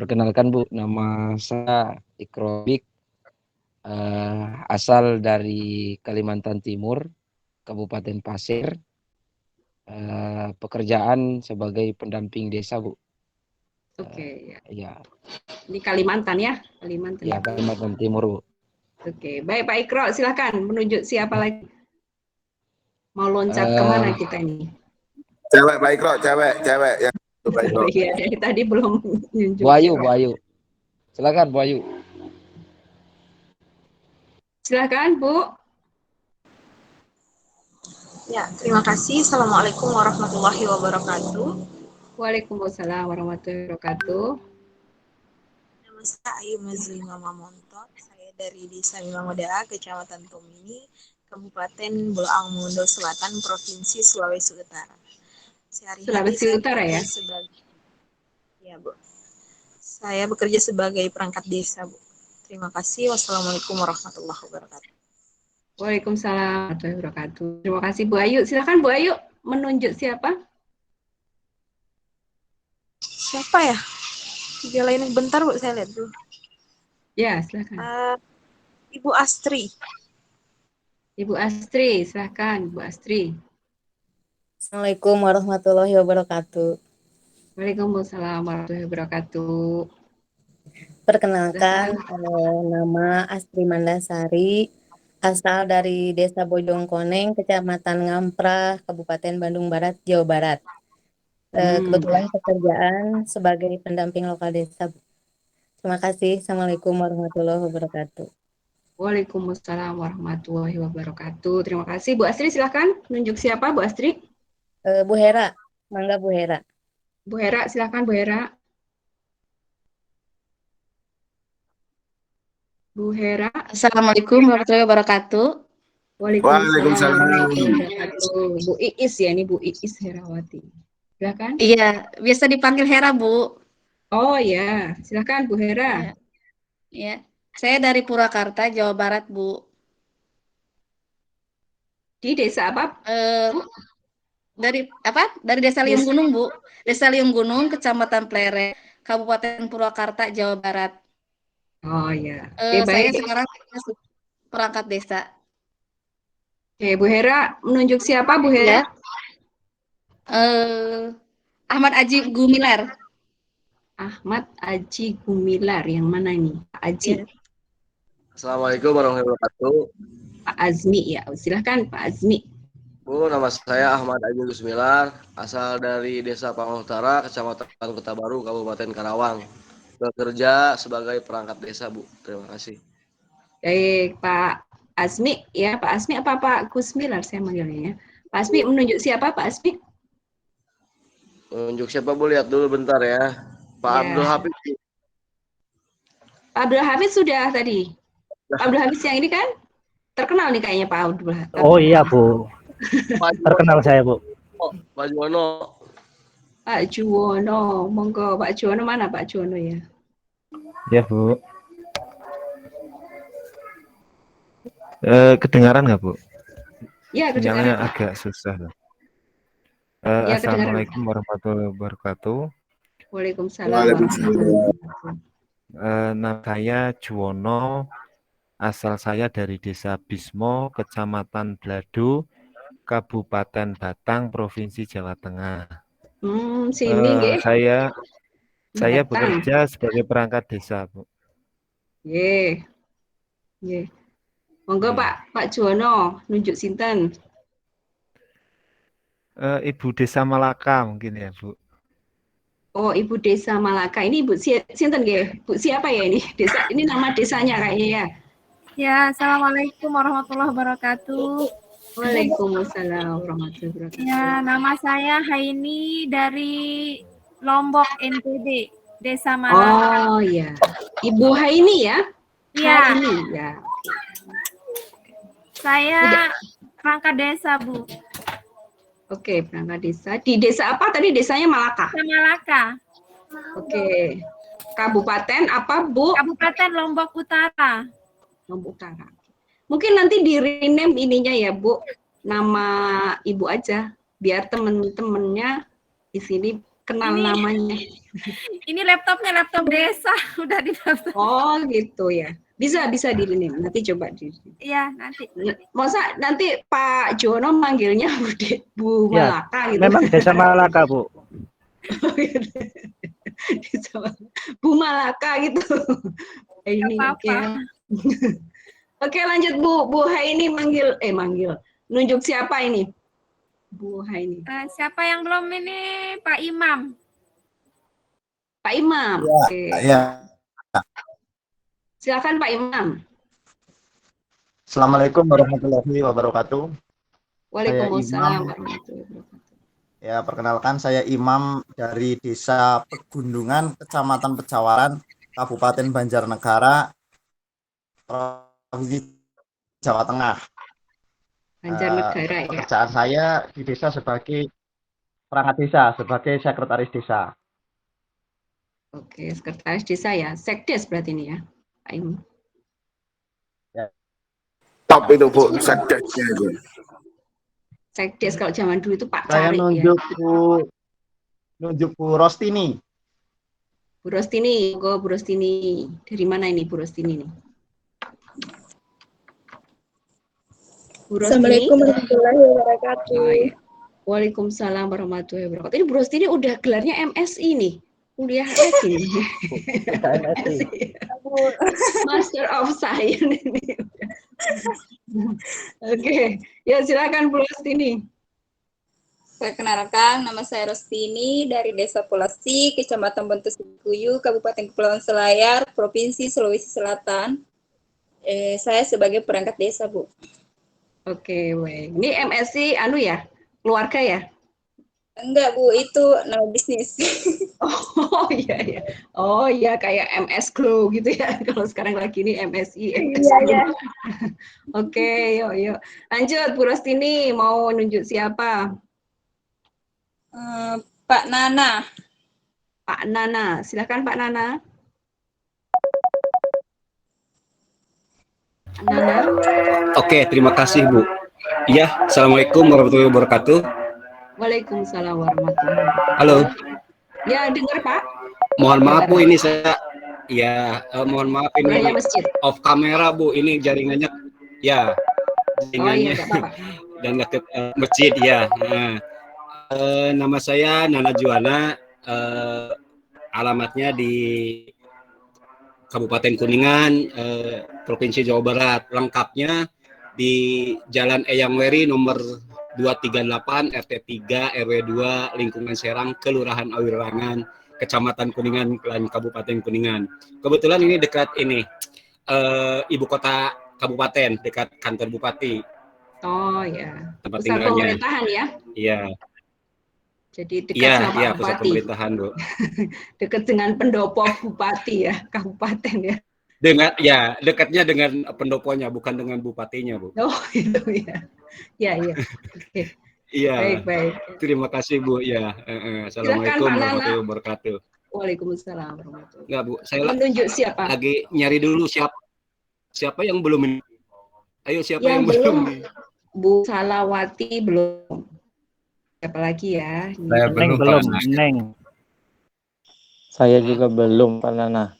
Perkenalkan Bu, nama saya Ikrobik, asal dari Kalimantan Timur, Kabupaten Pasir. Pekerjaan sebagai pendamping desa Bu. Oke, ya. Ya, Di Kalimantan ya, Kalimantan. ya Kalimantan Timur Bu. Oke, baik Pak Ikro, silahkan menunjuk siapa lagi? Mau loncat Eh, kemana kita ini? Cewek Pak Ikro, cewek yang Pak Ikro. Oh iya, dari tadi belum menunjuk. Bu Ayu. Silakan Bu Ayu. Silahkan Bu. Ya, terima kasih. Assalamualaikum warahmatullahi wabarakatuh. Waalaikumsalam warahmatullahi wabarakatuh. Nama saya Ayu Mazlima Mamontot. Saya dari Desa Mimangoda, Kecamatan Tomini, Kabupaten Bolaang Mongondo Selatan, Provinsi Sulawesi Utara. Sehari-hari Sulawesi saya Utara ya? Ya, Bu. Saya bekerja sebagai perangkat desa, Bu. Terima kasih. Wassalamualaikum warahmatullahi wabarakatuh. Waalaikumsalam warahmatullahi wabarakatuh. Terima kasih Bu Ayu. Silakan Bu Ayu menunjuk siapa? Siapa ya? Tiga lain bentar, Bu, saya lihat dulu. Ya, silakan. Ibu Astri. Ibu Astri, silakan Bu Astri. Assalamualaikum warahmatullahi wabarakatuh. Waalaikumsalam warahmatullahi wabarakatuh. Perkenalkan, nama Astri Mandasari, asal dari Desa Bojongkoneng, Kecamatan Ngamprah, Kabupaten Bandung Barat, Jawa Barat. Kebetulan pekerjaan sebagai pendamping lokal desa. Terima kasih. Assalamualaikum warahmatullahi wabarakatuh. Waalaikumsalam warahmatullahi wabarakatuh. Terima kasih Bu Astri, silakan menunjuk siapa Bu Astri? Bu Hera, mangga Bu Hera. Bu Hera, silakan Bu Hera. Bu Hera. Assalamualaikum warahmatullahi wabarakatuh. Waalaikumsalam warahmatullahi wabarakatuh. Bu Iis ya, ini Bu Iis Herawati. Silakan. Iya, biasa dipanggil Hera, Bu. Oh ya, silakan Bu Hera. Ya, saya dari Purwakarta, Jawa Barat, Bu. Di desa apa? Dari Desa Liung Gunung, Bu. Desa Liung Gunung, Kecamatan Pleret, Kabupaten Purwakarta, Jawa Barat. Oh ya. Saya sekarang perangkat desa. Oke, Bu Hera menunjuk siapa Bu Hera? Ya. Ahmad Aji Gumilar. Ahmad Aji Gumilar, yang mana ini? Pak Aji. Ya. Assalamualaikum warahmatullahi wabarakatuh. Pak Azmi ya, silahkan Pak Azmi. Bu, nama saya Ahmad Aji Gumilar, asal dari Desa Pangong Utara, Kecamatan Kota Baru, Kabupaten Karawang. Bekerja sebagai perangkat desa, Bu. Terima kasih. Baik, Pak Azmi ya, Pak Azmi apa Pak Gusmilar saya manggilnya ya. Pak Azmi menunjuk siapa Pak Azmi? Menunjuk siapa, Bu? Lihat dulu bentar ya. Pak Ya. Abdul Hafiz. Pak Abdul Hafiz sudah tadi. Pak Abdul Hafiz yang ini kan terkenal nih kayaknya Pak Abdul Hafiz. Oh iya Bu, terkenal saya Bu. Pak Juwono. Pak Juwono, monggo Pak Juwono, mana Pak Juwono ya? Ya Bu. Kedengaran nggak Bu? Ya, kedengaran. Sinyalnya agak susah. Ya, Assalamualaikum warahmatullahi wabarakatuh. Waalaikumsalam. Nama saya Juwono, asal saya dari Desa Bismo, Kecamatan Blado, Kabupaten Batang, Provinsi Jawa Tengah. Sini nggih. Saya bekerja sebagai perangkat desa, Bu. Nggih. Nggih. Monggo Pak Juwono nunjuk sinten? Ibu Desa Malaka mungkin ya, Bu. Oh, Ibu Desa Malaka. Ini Ibu sinten nggih? Bu siapa ya ini? Desa ini nama desanya kayaknya ya. Ya, Assalamualaikum warahmatullahi wabarakatuh. Waalaikumsalam warahmatullahi wabarakatuh. Ya, nama saya Haini dari Lombok NTB, Desa Malaka. Oh iya. Ibu Haini ya? Iya. Haini ya. Saya perangkat desa, Bu. Oke, perangkat desa. Di desa apa tadi? Desanya Malaka. Desa Malaka. Oke. Kabupaten apa, Bu? Kabupaten Lombok Utara. Lombok Utara. Mungkin nanti di rename ininya ya, Bu. Nama Ibu aja. Biar temen-temennya di sini kenal Ini- namanya. Ini laptopnya laptop desa, udah di daftar. Oh gitu ya. Bisa di ini. Nanti coba di. Iya, nanti. Masa nanti Pak Jono manggilnya Bu Ya, Malaka gitu. memang Desa Malaka, Bu. Bu Malaka gitu. Ini oke. apa-apa. Oke, lanjut Bu Haini manggil nunjuk siapa ini? Bu Haini. Siapa yang belum ini? Pak Imam. Pak Imam. Ya, Oke. ya. Silakan Pak Imam. Assalamualaikum warahmatullahi wabarakatuh. Waalaikumsalam Imam. warahmatullahi wabarakatuh. Ya, perkenalkan saya Imam dari Desa Pegundungan, Kecamatan Pecawaran, Kabupaten Banjarnegara, Provinsi Jawa Tengah. Banjarnegara ya. Pekerjaan saya di desa sebagai perangkat desa, sebagai sekretaris desa. Oke, sekretaris desa ya. Sekdes berarti ini ya, Pak Imam. Top itu Bu, sekdesnya itu. Sekdes kalau zaman dulu itu Pak Saya Cari nunjuk ya. nunjuk Bu Rostini. Bu Rostini, Bu Rostini. Dari mana ini Bu Rostini nih? Bu Rostini. Assalamualaikum warahmatullahi wabarakatuh. Oh, iya. Waalaikumsalam warahmatullahi wabarakatuh. Ini Bu Rostini udah gelarnya MSI nih. Kuliah lagi nih. Master of Science ini. Oke, ya silakan Bu Rostini. Perkenalkan, nama saya Rostini dari Desa Polasi, Kecamatan Bentusikuyu, Kabupaten Kepulauan Selayar, Provinsi Sulawesi Selatan. Saya sebagai perangkat desa, Bu. Oke, baik. Ini MSI anu ya, keluarga ya? Enggak, Bu, itu nama bisnis. Oh iya ya. Oh iya kayak MS Glow gitu ya. Kalau sekarang lagi ini MSI. Iya, iya. Oke, yuk. Lanjut Bu Rostini, mau nunjuk siapa? Pak Nana. Pak Nana, silakan Pak Nana. Nana. Oke, terima kasih Bu. Iya, Assalamualaikum warahmatullahi wabarakatuh. Waalaikumsalam warahmatullahi wabarakatuh. Halo, Ya, dengar Pak. mohon maaf Bu, ini saya, ya mohon maaf ini Wilayah masjid. off kamera Bu, ini jaringannya, ya, Oh iya, jaringannya nggak apa-apa. dan deket masjid ya. Nah, nama saya Nana Juwana, alamatnya di Kabupaten Kuningan, Provinsi Jawa Barat. Lengkapnya di Jalan Eyang Weri nomor 238 RT 3 RW 2 Lingkungan Serang, Kelurahan Awirangan, Kecamatan Kuningan, Kabupaten Kuningan. Kebetulan ini dekat ini ibu kota kabupaten, dekat kantor bupati. Oh ya. Tempat Pusat tinggalnya. pemerintahan ya. Iya. Jadi dekat Iya, sama iya, Pak pusat Bupati. pemerintahan, Bu. Dekat dengan pendopo bupati ya, kabupaten ya. Dengan ya, dekatnya dengan pendoponya, bukan dengan bupatinya, Bu. Oh itu ya. Ya ya. Oke. Iya. Baik baik. Terima kasih, Bu. Ya, Assalamualaikum Pak Nana. warahmatullahi wabarakatuh. Waalaikumsalam warahmatullahi. Enggak, Bu. Saya Menunjuk siapa? lagi nyari dulu siapa yang belum ini. Ayo, siapa yang Yang belum. belum? Bu Salawati belum. Siapa lagi ya? Saya belum, Neng. Saya juga belum, Pak Nana.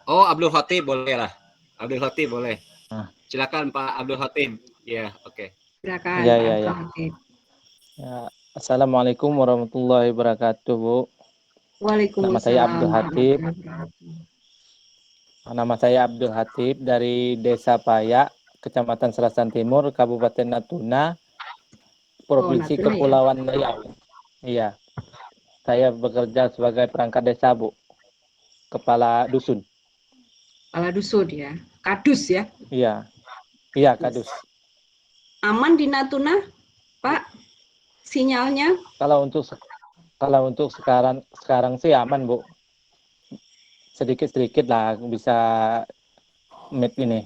Oh, Abdul Khatib boleh lah. Abdul Khatib boleh. Ah. Silakan Pak Abdul Khatib. Ya, oke. Silakan. Ya, Pak ya, Abdul ya. Khatib. Ya, Assalamualaikum warahmatullahi wabarakatuh, Bu. Waalaikumsalam. Nama saya Abdul Khatib. warahmatullahi wabarakatuh. Nama saya Abdul Khatib dari Desa Payak, Kecamatan Serasan Timur, Kabupaten Natuna, Provinsi Natuna ya? Kepulauan Riau. Iya. Saya bekerja sebagai perangkat desa, Bu. Kepala dusun. Kepala dusun ya. Kadus ya. Iya. Iya, Kadus. Aman di Natuna, Pak? Sinyalnya? Kalau untuk sekarang sih aman, Bu. Sedikit-sedikit lah bisa meet ini.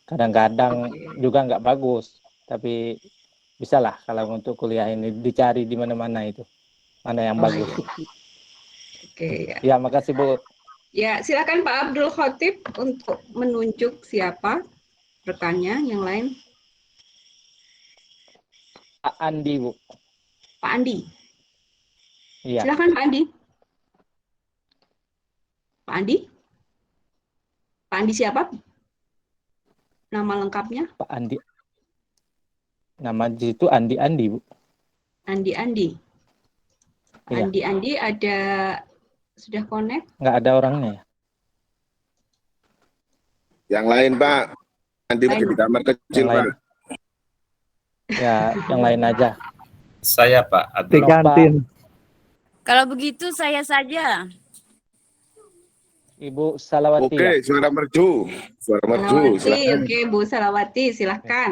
Kadang-kadang juga nggak bagus, tapi bisa lah kalau untuk kuliah ini dicari di mana-mana itu. Mana yang bagus. Oke ya. Ya, makasih, Bu. Ya, silakan Pak Abdul Khatib untuk menunjuk siapa rekannya yang lain. Pak Andi, Bu. Pak Andi. Iya. Silakan Pak Andi. Pak Andi? Pak Andi siapa? Nama lengkapnya? Pak Andi. Nama di situ Andi, Bu. Andi. Iya. Andi ada sudah connect? Nggak ada orangnya ya? Yang lain Pak, Andi lagi di kamar kecil Yang lain. Pak. Ya, yang lain aja. Saya Pak, Di Adi. kantin. Kalau begitu saya saja. Ibu Salawati. Oke, suara merdu. Suara merdu. Salawati, Silakan. oke Bu Salawati, silahkan.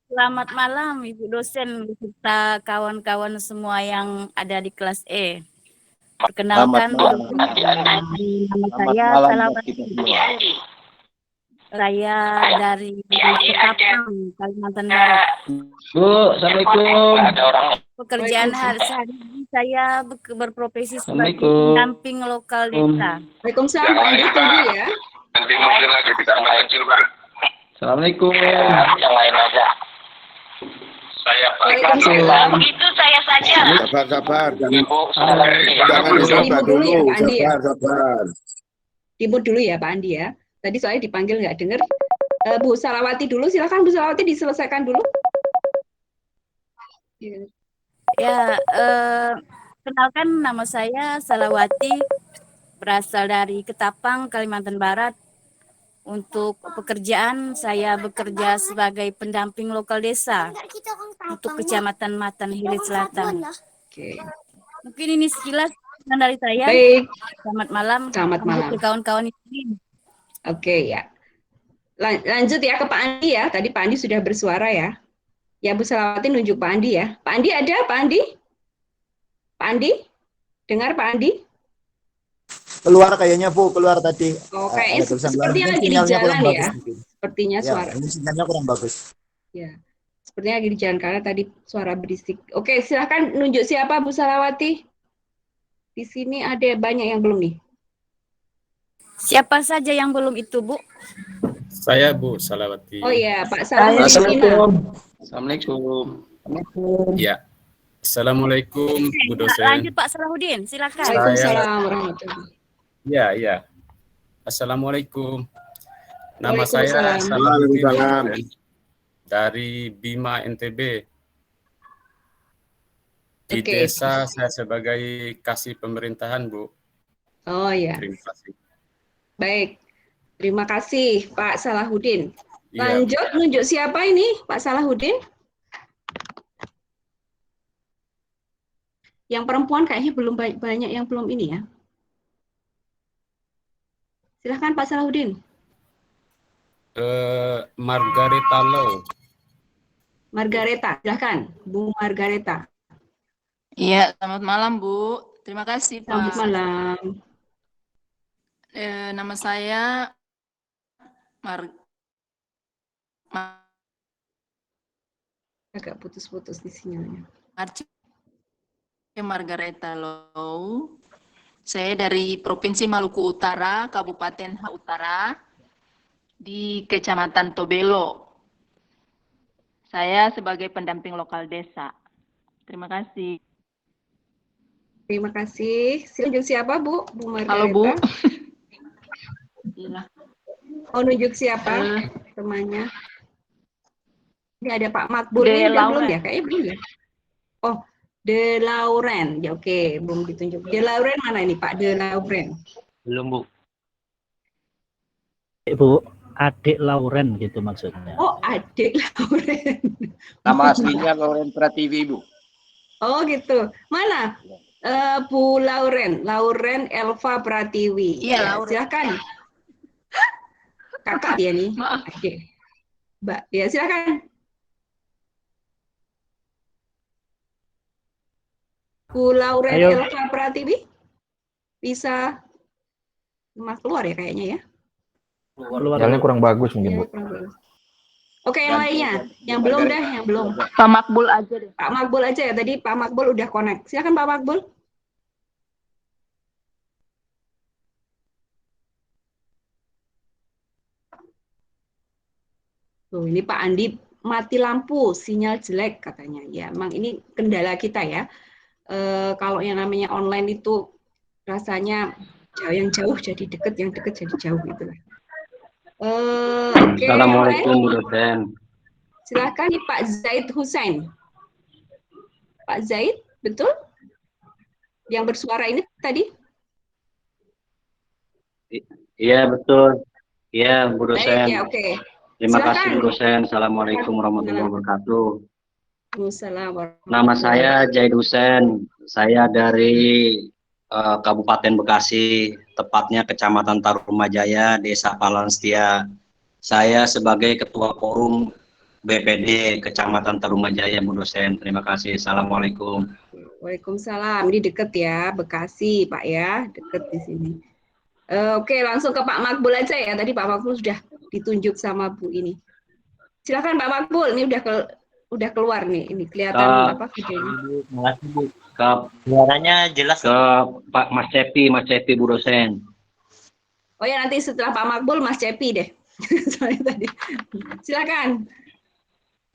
Selamat malam Ibu dosen beserta kawan-kawan semua yang ada di kelas E. Perkenalkan, nama saya Salawati. Saya dari Ketapang, Kalimantan Barat. Bu, Assalamualaikum. Pekerjaan sehari saya berprofesi sebagai Assalamualaikum. pendamping lokal desa. Waalaikumsalam, Pak Andi, tunggu ya. Andi mungkin lagi di kamar kecil Pak. Assalamualaikum. Yang lain aja. Saya Pak. Waalaikumsalam. Begitu saya saja. Sabar. Jangan Bisa dicoba di-mute dulu ya dulu. Pak Andi ya. Sabar. Di-mute dulu ya Pak Andi ya. Tadi soalnya dipanggil nggak dengar. Bu Salawati dulu, silakan Bu Salawati diselesaikan dulu. Ya, kenalkan nama saya Salawati, berasal dari Ketapang, Kalimantan Barat. Untuk pekerjaan saya bekerja sebagai pendamping lokal desa untuk Kecamatan Matan Hilir Selatan. Oke. Mungkin ini sekilas dari saya. Baik. Selamat malam. Selamat malam. Untuk kawan-kawan ini. Oke ya. Lanjut ya ke Pak Andi ya. Tadi Pak Andi sudah bersuara ya. Ya Bu Salawati nunjuk Pak Andi ya. Pak Andi ada? Pak Andi? Pak Andi? Dengar Pak Andi? Keluar kayaknya Bu, keluar tadi. Oh, kayaknya Ada tulisan keluar. sepertinya Mungkin lagi di sinyalnya kurang jalan bagus ya. mungkin. Sepertinya Ya, suara. ini sinyalnya kurang bagus. Ya. Sepertinya lagi di jalan karena tadi suara berisik. Oke, silahkan nunjuk siapa Bu Salawati? Di sini ada banyak yang belum nih. Siapa saja yang belum itu, Bu? Saya Bu Salawati. Oh iya, Pak Salahuddin. Assalamualaikum. Ya. Assalamualaikum Bu dosen. Lanjut Pak Salahuddin, silakan. Waalaikumsalam warahmatullahi. Ya. Assalamualaikum. Nama saya Waalaikumsalam. Salahuddin Waalaikumsalam. dari Bima NTB. Di Oke. desa saya sebagai kasih pemerintahan, Bu. Oh iya. Terima kasih. Baik. Terima kasih Pak Salahuddin. Iya, Lanjut nunjuk siapa ini Pak Salahuddin? Yang perempuan kayaknya belum banyak yang belum ini ya. Silahkan Pak Salahuddin. Margareta Lau. Margareta, silahkan Bu Margareta. Iya, selamat malam Bu. Terima kasih Pak. Selamat malam. Nama saya Agak putus-putus di sinyalnya. Margareta Lau. Saya dari Provinsi Maluku Utara, Kabupaten H Utara, di Kecamatan Tobelo. Saya sebagai pendamping lokal desa. Terima kasih. Terima kasih. Nunjuk siapa Bu? Bu Margareta. Halo Bu. Iya. Oh nunjuk siapa temannya? Ini ada Pak Makbul De ini udah belum Lauren. ya? Kayaknya belum ya. Oh, De Lauren. Ya oke, belum ditunjuk. De Lauren mana ini Pak? De Lauren. Belum Bu. Bu, adik Lauren gitu maksudnya. Oh, adik Lauren. Nama aslinya Lauren Pratiwi Bu. Oh gitu. Mana? Bu Lauren. Lauren Elva Pratiwi. Iya, Ya, Lauren. silakan. Kakak dia nih. Adik. Mbak, ya silakan. Bu Lauren Ayo. Elva Pratiwi bisa keluar ya kayaknya ya. Sinyalnya kurang bagus mungkin, Bu. Oke, yang lainnya, yang belum deh, yang belum. Pak Makbul aja deh. Pak Makbul aja ya, tadi Pak Makbul udah connect. Silakan Pak Makbul. Tuh, ini Pak Andi mati lampu, sinyal jelek katanya. Ya, emang ini kendala kita ya. Kalau yang namanya online itu rasanya yang jauh jadi deket, yang deket jadi jauh gitu lah. Oke, Assalamualaikum Bu dosen. silakan nih Pak Zaid Hussein. Pak Zaid, betul? Yang bersuara ini tadi? Iya betul. Iya Bu Baik, dosen. ya oke. Terima kasih Silakan. Bu dosen. Assalamualaikum warahmatullahi wabarakatuh. Waalaikumsalam. Nama saya Zaid Hussein. Saya dari Kabupaten Bekasi, tepatnya Kecamatan Tarumajaya, Desa Palansetia. Saya sebagai Ketua Forum BPD Kecamatan Tarumajaya, Bu dosen. Terima kasih. Assalamualaikum. Waalaikumsalam. Ini deket ya, Bekasi, Pak ya, deket di sini. Oke, langsung ke Pak Makbul aja ya. Tadi Pak Makbul sudah ditunjuk sama Bu ini. Silakan Pak Makbul. Ini udah keluar nih. Ini kelihatan apa videonya? Terima kasih Bu. Suaranya jelas. Ke Pak Mas Cepi Bu dosen. Oh ya, nanti setelah Pak Makbul Mas Cepi deh. Soalnya tadi.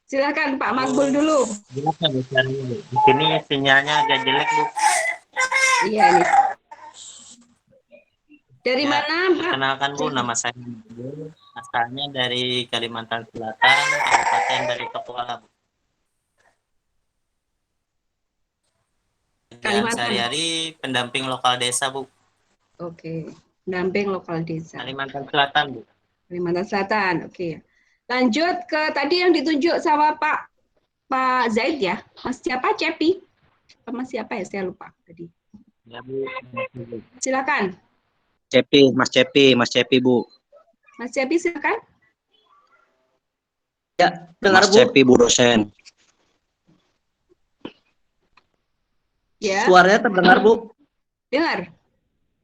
Silakan Pak Makbul dulu. Jelas ya Bu suaranya Bu. Di sini sinyalnya agak jelek Bu. Iya ini. Dari Ya, mana Pak? Kenalkan Bu, nama saya Makbul. Asalnya dari Kalimantan Selatan, Kabupaten Baritokuala. Dan sehari-hari pendamping lokal desa Bu. Oke, pendamping lokal desa. Kalimantan Selatan Bu. Kalimantan Selatan, oke. Lanjut ke tadi yang ditunjuk sama Pak Zaid ya. Mas siapa? Cepi? Mas siapa ya? Saya lupa tadi. Ya Bu. Silakan. Mas Cepi Bu. Mas Cepi silakan. Ya, dengar Bu. Mas Cepi Bu dosen. Ya. Suaranya terdengar Bu. Dengar.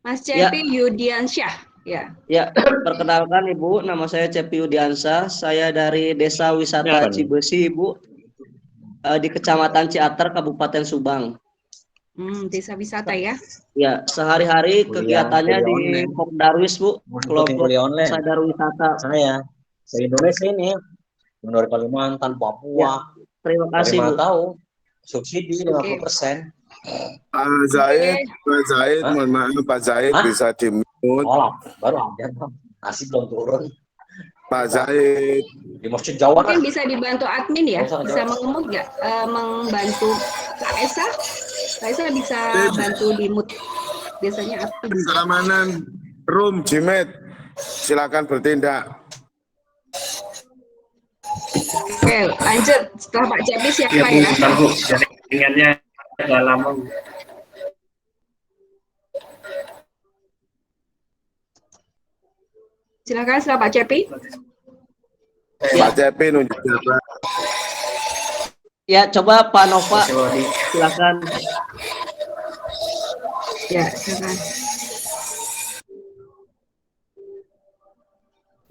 Mas Cepi Yudiansyah. Ya. Ya, perkenalkan Ibu, nama saya Cepi Yudiansyah. Saya dari Desa Wisata Cibesi Ibu. Di Kecamatan Ciater, Kabupaten Subang. Desa wisata ya. Ya, sehari-hari kegiatannya di Pokdarwis Bu, kelompok sadar wisata. Saya Indonesia ini, dari Kalimantan, Papua. Ya, terima kasih Bu. Tahu subsidi 50%. Pak Zaid, mohon maaf Pak Zaid bisa di-mute. Baru aja masih belum turun. Pak Zaid. Di Masjid Jawa mungkin bisa dibantu admin ya, bisa mengemut nggak, membantu Kak Esa? Kak Esa bisa bantu di mute. Biasanya admin. Keamanan room Jimet, silakan bertindak. Oke, lanjut. Setelah Pak Cepi siapa ya? Bentar Bu, jaringannya agak lama Bu. Silakan setelah Pak Cepi. Pak Cepi nunjuk siapa? Ya, coba Pak Nova, silakan. Ya, silakan.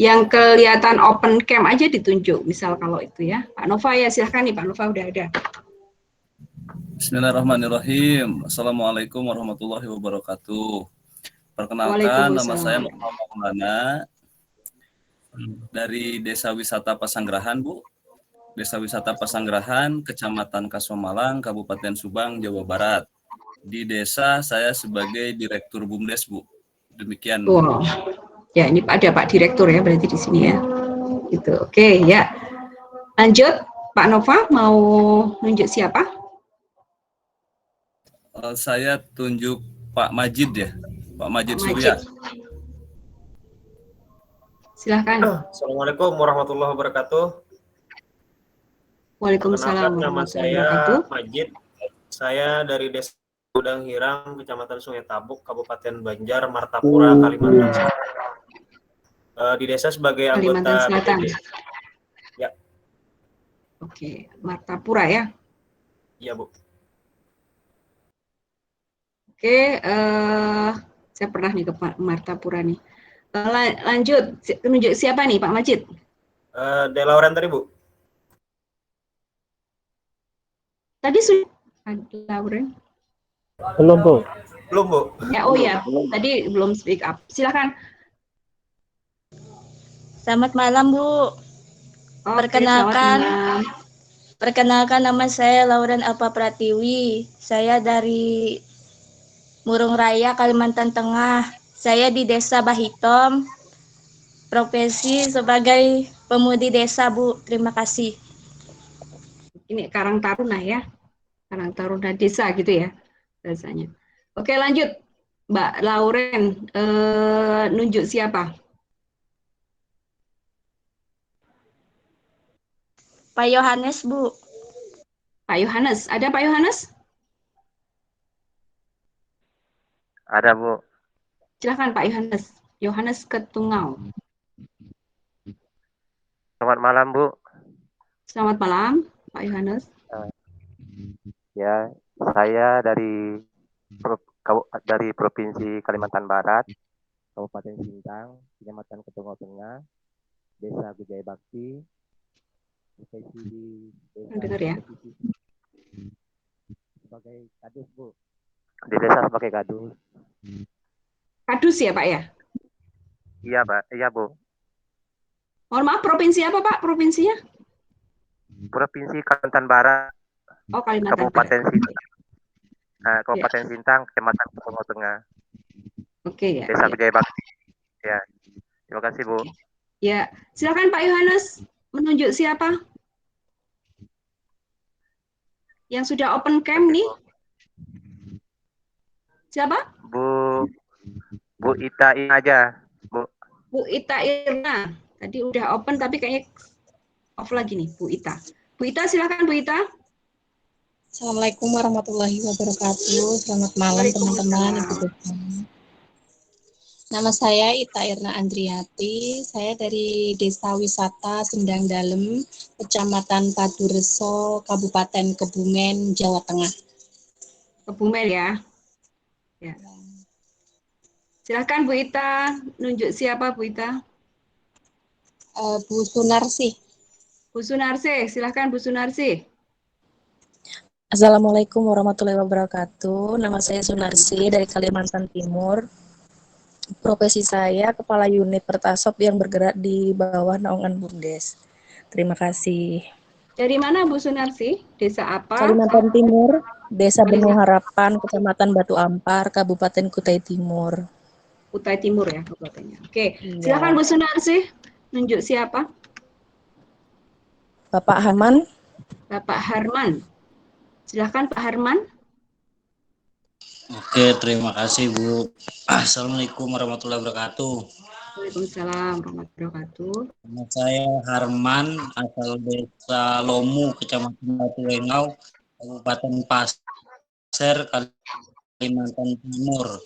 Yang kelihatan open cam aja ditunjuk, misal kalau itu ya. Pak Nova ya, silakan nih Pak Nova udah ada. Bismillahirrahmanirrahim. Assalamualaikum warahmatullahi wabarakatuh. Perkenalkan, nama saya Muhammad Maulana dari Desa Wisata Pasanggerahan, Bu. Desa Wisata Pasanggerahan, Kecamatan Kasomalang, Kabupaten Subang, Jawa Barat. Di desa saya sebagai Direktur BUMDes, Bu. Demikian. Wow. Ya, ini ada Pak Direktur ya berarti di sini ya. Gitu. Oke, ya. Lanjut, Pak Nova mau nunjuk siapa? Saya tunjuk Pak Majid ya, Pak Majid Surya. Silahkan. Assalamualaikum warahmatullahi wabarakatuh. Waalaikumsalam. Nama saya Majid. Saya dari Desa Gudang Hirang, Kecamatan Sungai Tabuk, Kabupaten Banjar, Martapura, Kalimantan Selatan. Di desa sebagai anggota BPD. Ya. Oke, Martapura ya. Iya, Bu. Oke, saya pernah nih ke Martapura nih. Lanjut, tunjuk siapa nih Pak Majid? Delauren tadi Bu. Tadi sudah Delauren. Belum Bu. Belum Bu. Ya, oh ya, tadi belum speak up. Silakan. Selamat malam Bu. Oke, Perkenalkan, selamat malam. Perkenalkan, nama saya Lauren Alpa Pratiwi. Saya dari Murung Raya, Kalimantan Tengah. Saya di Desa Bahitom, profesi sebagai pemudi desa, Bu. Terima kasih. Ini Karang Taruna ya. Karang Taruna desa gitu ya rasanya. Oke, lanjut. Mbak Lauren, nunjuk siapa? Pak Yohanes, Bu. Pak Yohanes. Ada Pak Yohanes? Ada, Bu. Silakan Pak Yohanes. Yohanes Ketungau. Selamat malam, Bu. Selamat malam, Pak Yohanes. Ya, saya dari Provinsi Kalimantan Barat, Kabupaten Sintang, Kecamatan Ketungau Tengah, Desa Gujaya Bakti, profesi di desa Dengar ya. sebagai kadus, Bu. Di desa sebagai kadus. Kadus ya, Pak ya? Iya, Pak. Iya, Bu. Mohon maaf, provinsi apa, Pak? Provinsinya? Provinsi Kalimantan Barat, Oh, Kalimantan Kabupaten Barat. Sintang. Kabupaten Sintang, Kecamatan Ketungau Tengah. Oke ya. Desa Ya. Gujaya Bakti. Ya. Terima kasih, Bu. Ya, silakan Pak Yohanes menunjuk siapa? Yang sudah open cam nih? Siapa? Bu Ita ini aja, Bu. Bu Ita Irna. Tadi udah open tapi kayaknya off lagi nih, Bu Ita. Bu Ita, silakan Bu Ita. Assalamualaikum warahmatullahi wabarakatuh. Selamat malam teman-teman. Nama saya Ita Irna Andriati. Saya dari Desa Wisata Sendang Dalem, Kecamatan Padureso, Kabupaten Kebumen, Jawa Tengah. Kebumen ya. Ya. Silakan Bu Ita, nunjuk siapa Bu Ita? Bu Sunarsi. Bu Sunarsi, silakan Bu Sunarsi. Assalamualaikum warahmatullahi wabarakatuh. Nama saya Sunarsi dari Kalimantan Timur. Profesi saya Kepala Unit Pertasop yang bergerak di bawah naungan Bumdes. Terima kasih. Dari mana Bu Sunarsi? Desa apa? Kalimantan Timur, Desa Benung Harapan, Kecamatan Batu Ampar, Kabupaten Kutai Timur. Kutai Timur ya kabupatennya. Oke, Iya. silakan Bu Sunarsi. Nunjuk siapa? Bapak Harman. Bapak Harman. Silakan Pak Harman. Oke, terima kasih Bu. Assalamualaikum warahmatullahi wabarakatuh. Waalaikumsalam warahmatullahi wabarakatuh. Nama saya Harman, asal Desa Lomu, Kecamatan Batu Lengau, Kabupaten Pasir, Kalimantan Timur.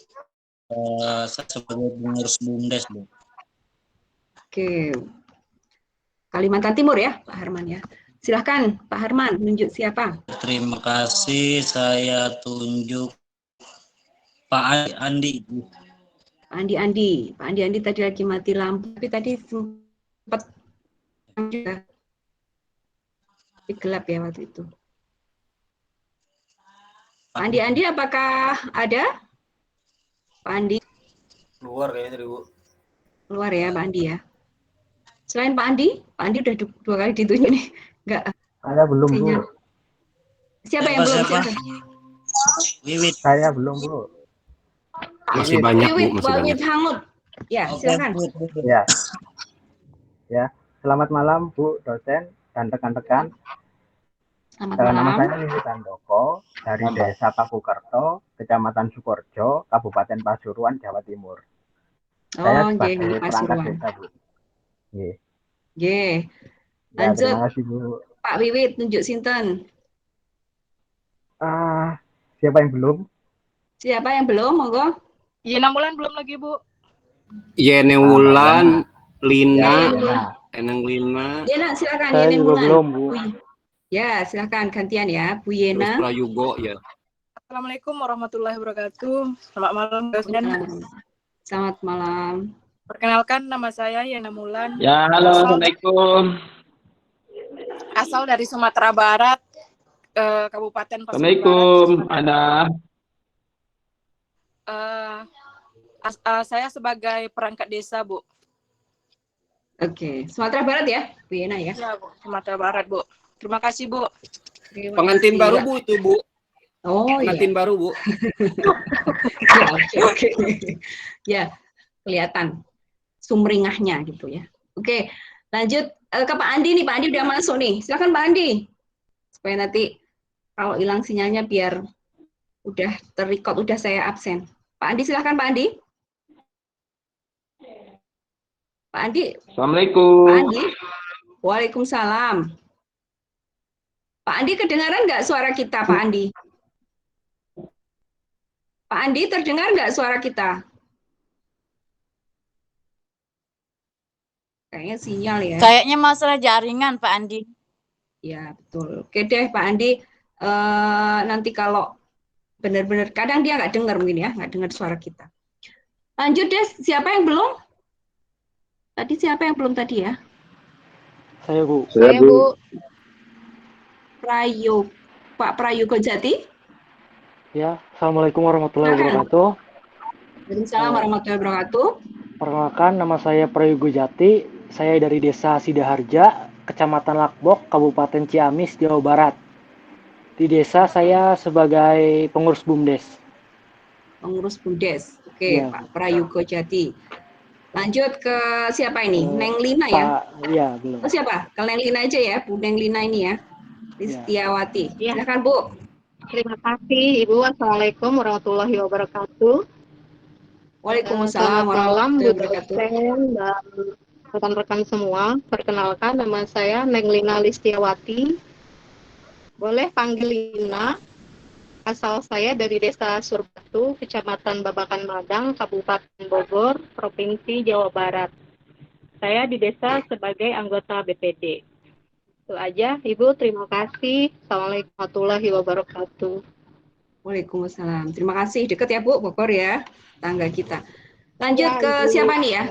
Saya sebagai pengurus Bumdes, Bu. Oke. Kalimantan Timur ya, Pak Harman ya. Silahkan Pak Harman, nunjuk siapa? Terima kasih, saya tunjuk Pak Andi. Pak Andi. Pak Andi tadi lagi mati lampu, tapi tadi sempat juga. Tapi gelap ya waktu itu. Pak Andi apakah ada? Pak Andi? Keluar kayaknya tadi, Bu. Keluar ya Pak Andi ya. Selain Pak Andi udah dua kali ditunjuk nih. Enggak. Saya belum, Bu. Siapa yang belum? Siapa? Wiwit. Saya belum, Bu. Masih banyak, Bu, Wiwit, masih banyak. Wiwit Hangut. Ya, silakan. Ya. Ya, selamat malam Bu dosen dan rekan-rekan. Selamat Nama malam. saya Wiwit Handoko dari Desa Pakukerto, Kecamatan Sukorejo, Kabupaten Pasuruan, Jawa Timur. Saya sebagai perangkat desa, Bu. Nggih. Nggih. Ya, Lanjut. terima kasih, Bu. Pak Wiwit nunjuk sinten? Siapa yang belum? Siapa yang belum? Monggo. Yena Mulan belum lagi, Bu. Yene Wulan, Lina, Ya, Enang Lina, Yena silakan. Saya Yena juga Mulan. belum, Bu. Ya, silakan gantian ya, Bu terus Yena. Prayugo ya. Assalamualaikum warahmatullahi wabarakatuh. Selamat malam, dosen. Selamat malam. Perkenalkan, nama saya Yena Mulan. Ya, halo, Assalamualaikum. Asal dari Sumatera Barat, Kabupaten Pasaman Assalamualaikum, Barat. Ana. Saya sebagai perangkat desa, Bu. Oke, Sumatera Barat ya, Bu Yena ya? Ya, Bu. Sumatera Barat, Bu. Terima kasih, Bu. Pengantin baru, Bu, itu, Bu. Oh, Pengantin iya. baru, Bu. Ya, oke. Ya, kelihatan sumringahnya gitu ya. Oke, lanjut ke Pak Andi nih. Pak Andi udah masuk nih. Silakan Pak Andi. Supaya nanti kalau hilang sinyalnya biar udah terrecord, udah saya absen. Pak Andi, silakan Pak Andi. Pak Andi. Assalamualaikum. Pak Andi. Waalaikumsalam. Pak Andi, kedengaran nggak suara kita, Pak Andi? Pak Andi, terdengar nggak suara kita? Kayaknya sinyal ya. Kayaknya masalah jaringan, Pak Andi. Ya, betul. Oke deh, Pak Andi. Nanti kalau benar-benar, kadang dia nggak dengar mungkin ya, nggak dengar suara kita. Lanjut deh, siapa yang belum? Tadi siapa yang belum tadi ya? Saya, Bu. Saya, Bu. Pak Prayogo Jati. Ya, Assalamualaikum warahmatullahi wabarakatuh. Waalaikumsalam warahmatullahi wabarakatuh. Perkenalkan, nama saya Prayogo Jati. Saya dari Desa Sidaharja, Kecamatan Lakbok, Kabupaten Ciamis, Jawa Barat. Di desa saya sebagai pengurus BUMDes. Pengurus BUMDes. Oke, ya. Pak Prayogo Jati. Lanjut ke siapa ini? Neng Lina ya? Iya, belum. Oh, siapa? Ke Neng Lina aja ya, Bu Neng Lina ini ya. Listiawati. Ya. Silakan, Bu. Terima kasih, Ibu. Assalamualaikum warahmatullahi wabarakatuh. Waalaikumsalam warahmatullahi wabarakatuh. Dan rekan-rekan semua, perkenalkan nama saya Neng Lina Listiawati. Boleh panggil Lina. Asal saya dari Desa Surbatu, Kecamatan Babakan Madang, Kabupaten Bogor, Provinsi Jawa Barat. Saya di desa sebagai anggota BPD. Itu aja, Ibu. Terima kasih. Assalamualaikum warahmatullahi wabarakatuh. Waalaikumsalam. Terima kasih. Dekat ya, Bu, Bogor ya, tangga kita. Lanjut Ya, ke Ibu. siapa nih ya?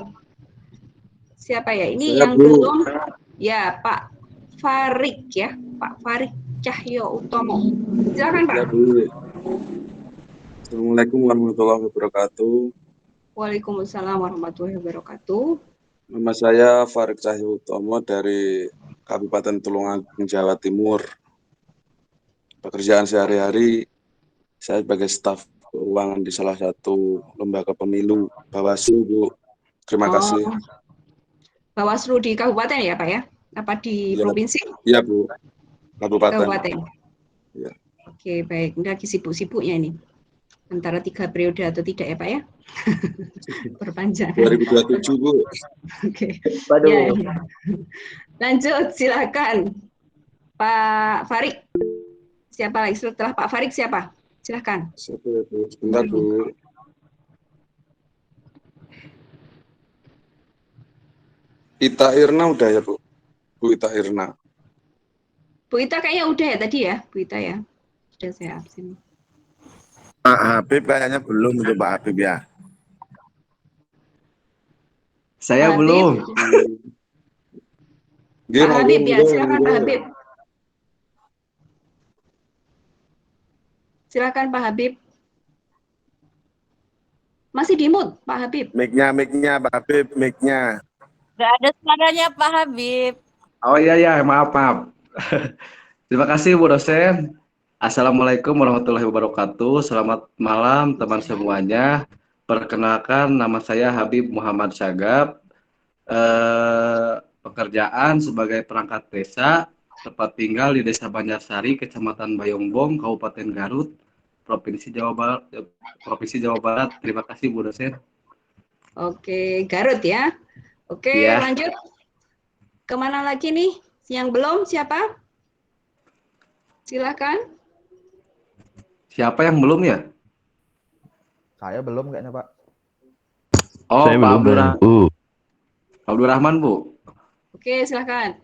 Siapa ya? Ini Saya, yang Bu. belum. Ya, Pak Farik ya. Pak Farik Cahyo Utomo. Silakan, Pak. Ya, Bu. Assalamualaikum warahmatullahi wabarakatuh. Waalaikumsalam warahmatullahi wabarakatuh. Nama saya Farik Cahyo Utomo dari Kabupaten Tulungagung, Jawa Timur. Pekerjaan sehari-hari, saya sebagai staf keuangan di salah satu lembaga pemilu, Bawaslu, Bu. Terima kasih. Bawaslu di kabupaten ya, Pak ya? Apa di provinsi? Iya, Bu. Kabupaten. Kabupaten. Ya. Oke, baik. Ini lagi sibuk-sibuknya ini. Antara 3 periode atau tidak ya, Pak ya? Perpanjangan. 2027, Bu. Oke. Waduh. Ya, ya. Lanjut, silakan. Pak Farik. Siapa lagi? Setelah Pak Farik siapa? Silakan. Sebentar, Bu. Ita Irna udah ya, Bu? Bu Ita Irna. Bu Ita kayaknya udah ya tadi ya, Bu Ita ya. Sudah saya absen. Pak Habib kayaknya belum untuk Pak Habib ya. Saya Pak belum. Pak Habib ya, silakan Pak Habib. Silakan Pak Habib. Masih di mute Pak Habib. Mic-nya Pak Habib, mic-nya. Nggak ada suaranya Pak Habib. Oh iya, maaf. Terima kasih Bu dosen. Assalamualaikum warahmatullahi wabarakatuh. Selamat malam teman semuanya. Perkenalkan, nama saya Habib Muhammad Syagab. Pekerjaan sebagai perangkat desa, tempat tinggal di Desa Banjarsari, Kecamatan Bayongbong, Kabupaten Garut, Provinsi Jawa Barat. Terima kasih Bu dosen. Oke, Garut ya. Oke, ya. Lanjut. Kemana lagi nih? Yang belum siapa? Silakan. Siapa yang belum ya? Saya belum kayaknya, Pak. Oh, Saya Pak belum, Abdurrahman, Bu. Oke, silakan.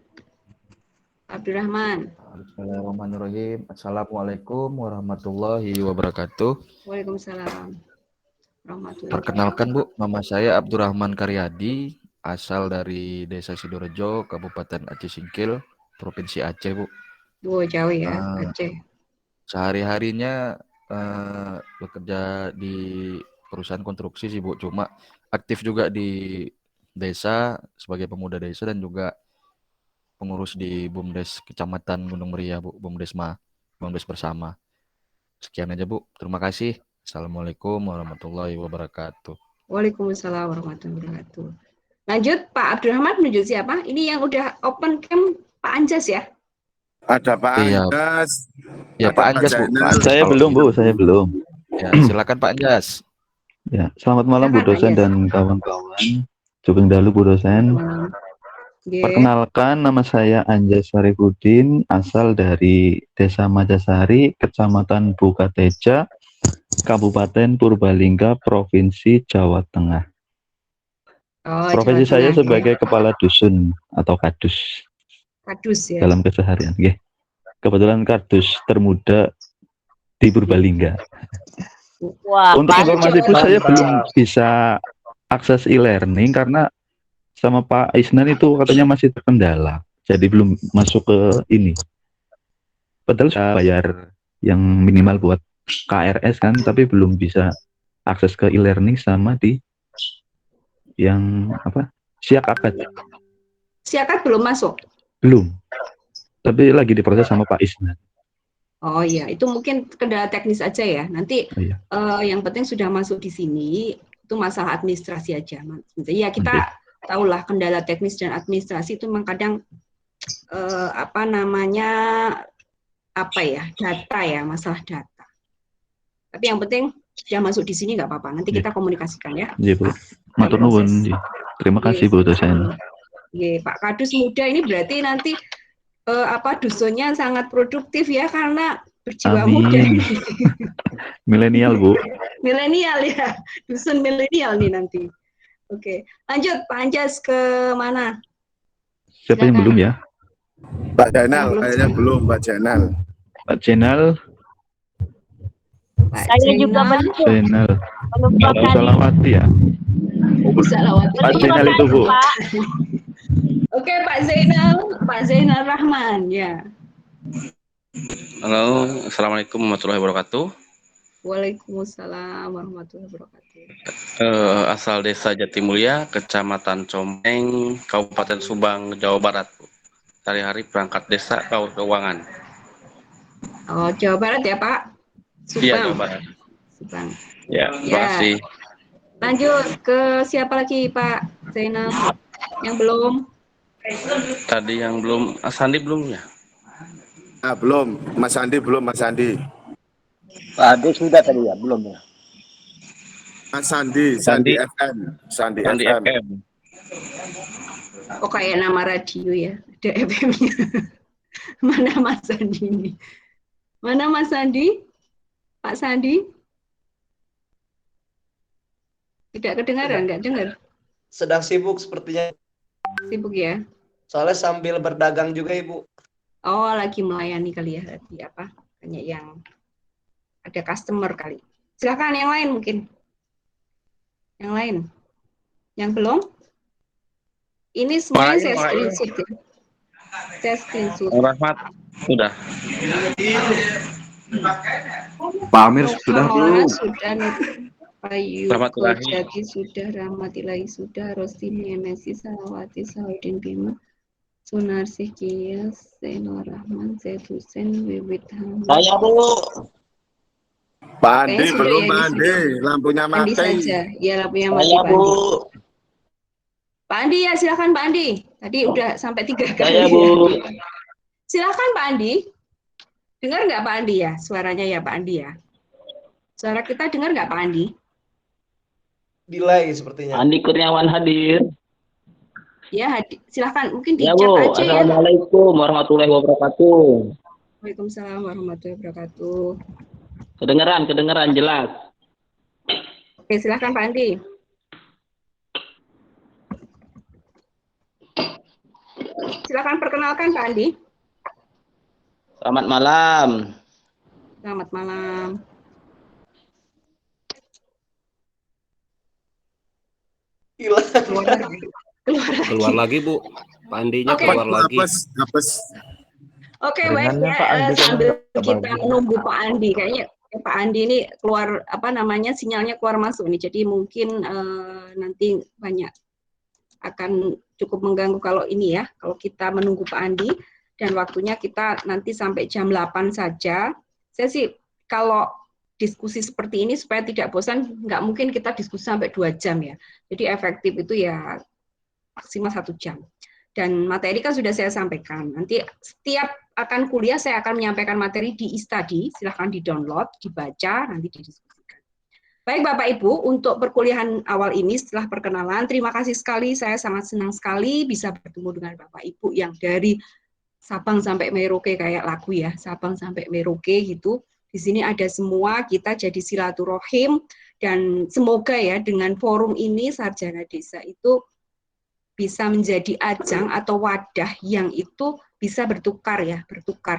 Abdurrahman. Bismillahirrahmanirrahim. Assalamualaikum warahmatullahi wabarakatuh. Waalaikumsalam. Perkenalkan Bu, nama saya Abdurrahman Karyadi, asal dari Desa Sidorejo, Kabupaten Aceh Singkil, Provinsi Aceh, Bu. Oh, jauh ya, Aceh. Sehari-harinya bekerja di perusahaan konstruksi sih Bu, cuma aktif juga di desa sebagai pemuda desa dan juga pengurus di BUMDes Kecamatan Gunung Meriah, Bu, BUMDes bersama. Sekian aja, Bu. Terima kasih. Assalamualaikum warahmatullahi wabarakatuh. Waalaikumsalam warahmatullahi wabarakatuh. Lanjut, Pak Abdurrahman menuju siapa? Ini yang udah open cam Pak Anjas ya? Ada Pak Iya. Anjas. Ya, ada Pak Anjas, Bu. Zainal. Saya belum, Bu. Saya belum. Ya, silakan Pak Anjas. Ya, selamat malam Bu dosen dan kawan-kawan. Sugeng dalu Bu dosen. Perkenalkan, nama saya Anjas Sarifudin, asal dari Desa Majasari, Kecamatan Bukateja, Kabupaten Purbalingga, Provinsi Jawa Tengah. Profesi saya sebagai kepala dusun atau kadus. Kadus ya. Dalam keseharian, nggih. Kebetulan kadus termuda di Purbalingga. Wah, Untuk informasi itu saya belum bisa akses e-learning karena sama Pak Isnan itu katanya masih terkendala. Jadi belum masuk ke ini. Padahal saya bayar yang minimal buat KRS kan, tapi belum bisa akses ke e-learning sama di yang apa? Siak akad. Siakat belum masuk? Belum. Tapi lagi diproses sama Pak Isnan. Oh iya, itu mungkin kendala teknis aja ya. Nanti yang penting sudah masuk di sini, itu masalah administrasi aja. Ya kita tahulah kendala teknis dan administrasi itu memang kadang data ya, masalah data. Tapi yang penting sudah masuk di sini nggak apa-apa. Nanti kita komunikasikan ya. Iya Bu. Matur nuwun. Terima kasih Bu dosen. Iya, Pak Kadus muda ini berarti nanti dusunnya sangat produktif ya karena berjiwa muda. Milenial Bu. Milenial ya, dusun milenial nih nanti. Oke, lanjut Pak Anjas ke mana? Siapa yang belum ya? Pak Jainal, kayaknya belum Pak Jainal. Pak Jainal. Saya juga belum. Jainal. Pak Salawati ya. Salawati. Pak Jainal itu Bu. Oke, Pak Zainal Rahman ya. Halo, Assalamualaikum warahmatullahi wabarakatuh. Waalaikumsalam warahmatullahi wabarakatuh. Asal Desa Jatimulya, Kecamatan Comeng, Kabupaten Subang, Jawa Barat. Sehari-hari perangkat desa keuangan. Oh, Jawa Barat ya Pak? Subang. Iya, Jawa Barat. Subang. Ya, terima kasih. Lanjut ke siapa lagi Pak Zainal? Yang belum? Tadi yang belum, Sandi belum ya? Belum, Mas Andi belum, Mas Andi. Pak Ade sudah tadi ya, belum ya? Mas Sandi FM. Sandi FM. Oh kayak nama radio ya, ada FM-nya. Mana Mas Sandi ini? Mana Mas Sandi? Pak Sandi? Tidak kedengaran, nggak dengar? Sedang sibuk sepertinya. Sibuk ya? Soalnya sambil berdagang juga Ibu. Oh, lagi melayani kali ya, kayaknya yang ada customer kali. Silakan yang lain mungkin. Yang lain. Yang belum? Ini semuanya saya screenshot ya. Saya screenshot. Rahmat, sudah. Pak Amir sudah belum? Sudah. Ayu Kojati sudah, Rahmatilahi sudah, Rosimi MSI Salawati Saudin Bima, Sunarsih Kias, Zainul Rahman, Zaid Husen, Wiwit Hamid. Saya dulu. Pak Andi belum, Pak Andi, lampunya mati. Andi saja, ya lampunya mati Pak Andi. Pak Andi ya, silakan Pak Andi. Tadi udah sampai 3 kali. Saya Bu. Silakan Pak Andi. Dengar nggak Pak Andi ya? Suaranya ya Pak Andi ya. Suara kita dengar nggak Pak Andi? Delay sepertinya. Andi Kurniawan hadir. Ya, silakan mungkin di Ya chat Bu, aja ya. Assalamualaikum warahmatullahi wabarakatuh. Waalaikumsalam warahmatullahi wabarakatuh. Kedengeran jelas. Oke, silakan Pak Andi. Silakan perkenalkan Pak Andi. Selamat malam. Selamat malam. Keluar lagi Bu, Pak Andinya keluar lagi. Oke, baik ya, sambil kita menunggu Pak Andi, kayaknya Pak Andi ini keluar sinyalnya keluar masuk nih, jadi mungkin nanti banyak akan cukup mengganggu kalau ini ya, kalau kita menunggu Pak Andi dan waktunya kita nanti sampai jam 8 saja. Saya sih kalau diskusi seperti ini supaya tidak bosan, nggak mungkin kita diskusi sampai 2 jam ya. Jadi efektif itu ya maksimal 1 jam. Dan materi kan sudah saya sampaikan. Nanti setiap akan kuliah saya akan menyampaikan materi di e-study, silahkan di-download, dibaca, nanti didiskusikan. Baik Bapak Ibu, untuk perkuliahan awal ini setelah perkenalan, terima kasih sekali, saya sangat senang sekali bisa bertemu dengan Bapak Ibu yang dari Sabang sampai Merauke kayak lagu ya, Sabang sampai Merauke gitu. Di sini ada semua, kita jadi silaturahim, dan semoga ya dengan forum ini Sarjana Desa itu bisa menjadi ajang atau wadah yang itu bisa bertukar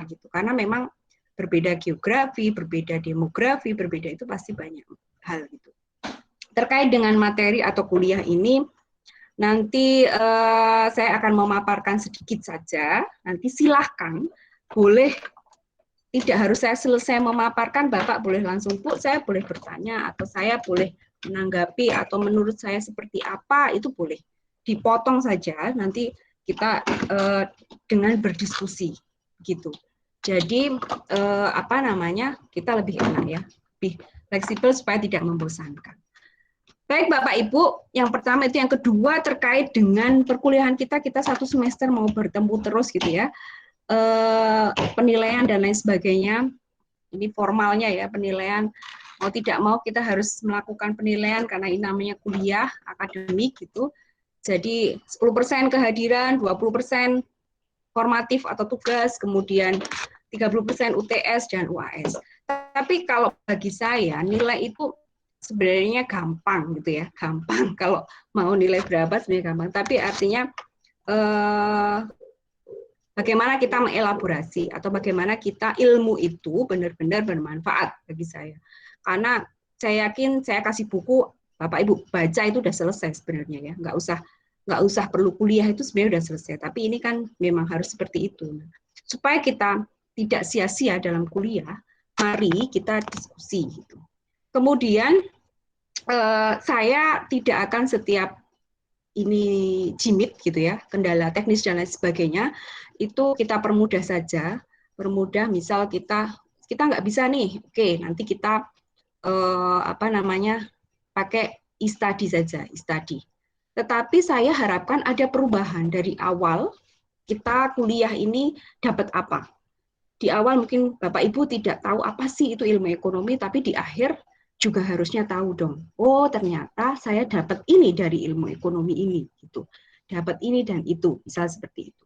gitu. Karena memang berbeda geografi, berbeda demografi, berbeda itu pasti banyak hal gitu. Terkait dengan materi atau kuliah ini, nanti saya akan memaparkan sedikit saja. Nanti silahkan, boleh tidak harus saya selesai memaparkan, Bapak boleh langsung, Bu, saya boleh bertanya, atau saya boleh menanggapi, atau menurut saya seperti apa, itu boleh. Dipotong saja, nanti kita dengan berdiskusi gitu. Jadi kita lebih enak ya, lebih fleksibel supaya tidak membosankan. Baik Bapak Ibu, yang pertama itu, yang kedua terkait dengan perkuliahan kita 1 semester mau bertemu terus gitu ya, penilaian dan lain sebagainya. Ini formalnya ya, penilaian mau tidak mau kita harus melakukan penilaian karena ini namanya kuliah akademik gitu. Jadi 10% kehadiran, 20% formatif atau tugas, kemudian 30% UTS dan UAS. Tapi kalau bagi saya nilai itu sebenarnya gampang gitu ya, gampang. Kalau mau nilai berapa sebenarnya gampang. Tapi artinya bagaimana kita mengelaborasi atau bagaimana kita ilmu itu benar-benar bermanfaat bagi saya. Karena saya yakin saya kasih buku, Bapak Ibu baca itu udah selesai sebenarnya ya, nggak usah perlu kuliah itu sebenarnya udah selesai. Tapi ini kan memang harus seperti itu. Supaya kita tidak sia-sia dalam kuliah, mari kita diskusi gitu. Kemudian saya tidak akan setiap ini jimit gitu ya, kendala teknis dan lain sebagainya, itu kita permudah saja, permudah. Misal kita nggak bisa nih, oke, nanti kita pakai e-study saja, e-study. Tetapi saya harapkan ada perubahan dari awal kita kuliah ini dapat apa. Di awal mungkin Bapak Ibu tidak tahu apa sih itu ilmu ekonomi, tapi di akhir juga harusnya tahu dong. Oh, ternyata saya dapat ini dari ilmu ekonomi ini gitu. Dapat ini dan itu, misal seperti itu.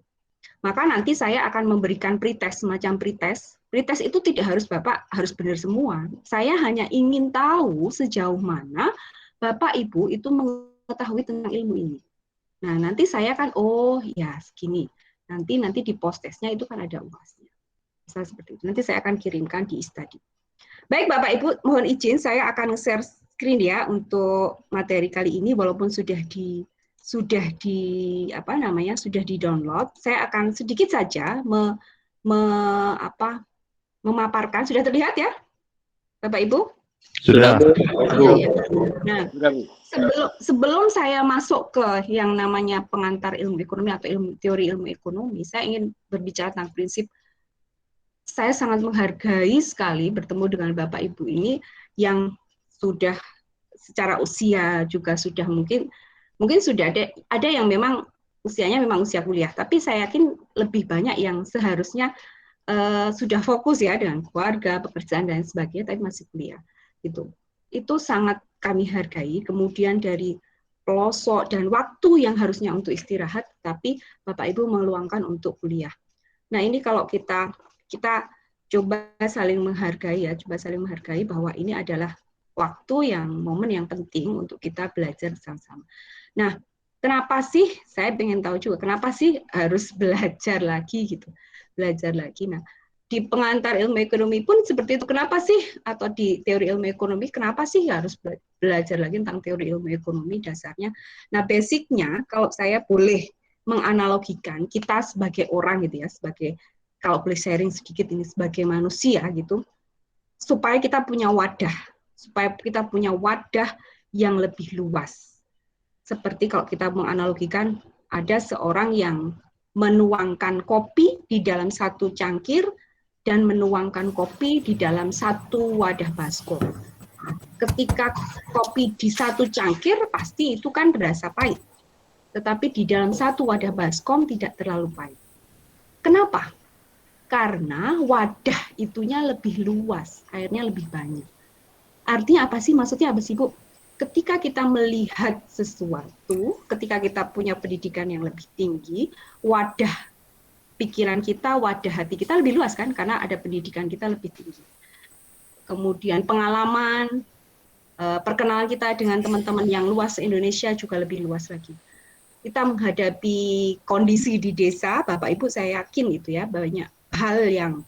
Maka nanti saya akan memberikan pretest, semacam pretest. Pretest itu tidak harus Bapak harus benar semua. Saya hanya ingin tahu sejauh mana Bapak Ibu itu mengetahui tentang ilmu ini. Nah, nanti saya kan, oh ya segini. Nanti di post-testnya itu kan ada UASnya. Misal seperti itu. Nanti saya akan kirimkan di e-study. Baik Bapak Ibu, mohon izin saya akan share screen ya untuk materi kali ini, walaupun sudah di-download. Saya akan sedikit saja memaparkan. Sudah terlihat ya, Bapak Ibu? Sudah. Ya. Nah, sebelum saya masuk ke yang namanya pengantar ilmu ekonomi atau teori ilmu ekonomi, saya ingin berbicara tentang prinsip. Saya sangat menghargai sekali bertemu dengan Bapak Ibu ini yang sudah secara usia juga sudah mungkin sudah ada yang memang usianya memang usia kuliah, tapi saya yakin lebih banyak yang seharusnya sudah fokus ya dengan keluarga, pekerjaan dan sebagainya, tapi masih kuliah. Itu sangat kami hargai. Kemudian dari pelosok dan waktu yang harusnya untuk istirahat, tapi Bapak Ibu meluangkan untuk kuliah. Nah ini kalau kita coba saling menghargai ya, bahwa ini adalah waktu momen yang penting untuk kita belajar sama-sama. Nah, kenapa sih, saya pengen tahu juga, kenapa sih harus belajar lagi gitu, Nah, di pengantar ilmu ekonomi pun seperti itu, kenapa sih, atau di teori ilmu ekonomi, kenapa sih harus belajar lagi tentang teori ilmu ekonomi dasarnya. Nah, basicnya, kalau saya boleh menganalogikan, kita sebagai orang gitu ya, kalau boleh sharing sedikit ini sebagai manusia gitu, supaya kita punya wadah yang lebih luas. seperti kalau kita menganalogikan ada seorang yang menuangkan kopi di dalam satu cangkir dan menuangkan kopi di dalam satu wadah baskom. Ketika kopi di satu cangkir pasti itu kan berasa pahit, tetapi di dalam satu wadah baskom tidak terlalu pahit. Kenapa? Karena wadah itunya lebih luas, airnya lebih banyak. Artinya apa sih? Maksudnya apa sih, Bu? Ketika kita melihat sesuatu, ketika kita punya pendidikan yang lebih tinggi, wadah pikiran kita, wadah hati kita lebih luas kan, karena ada pendidikan kita lebih tinggi. Kemudian pengalaman, perkenalan kita dengan teman-teman yang luas Indonesia juga lebih luas lagi. Kita menghadapi kondisi di desa, Bapak Ibu saya yakin itu ya, banyak hal yang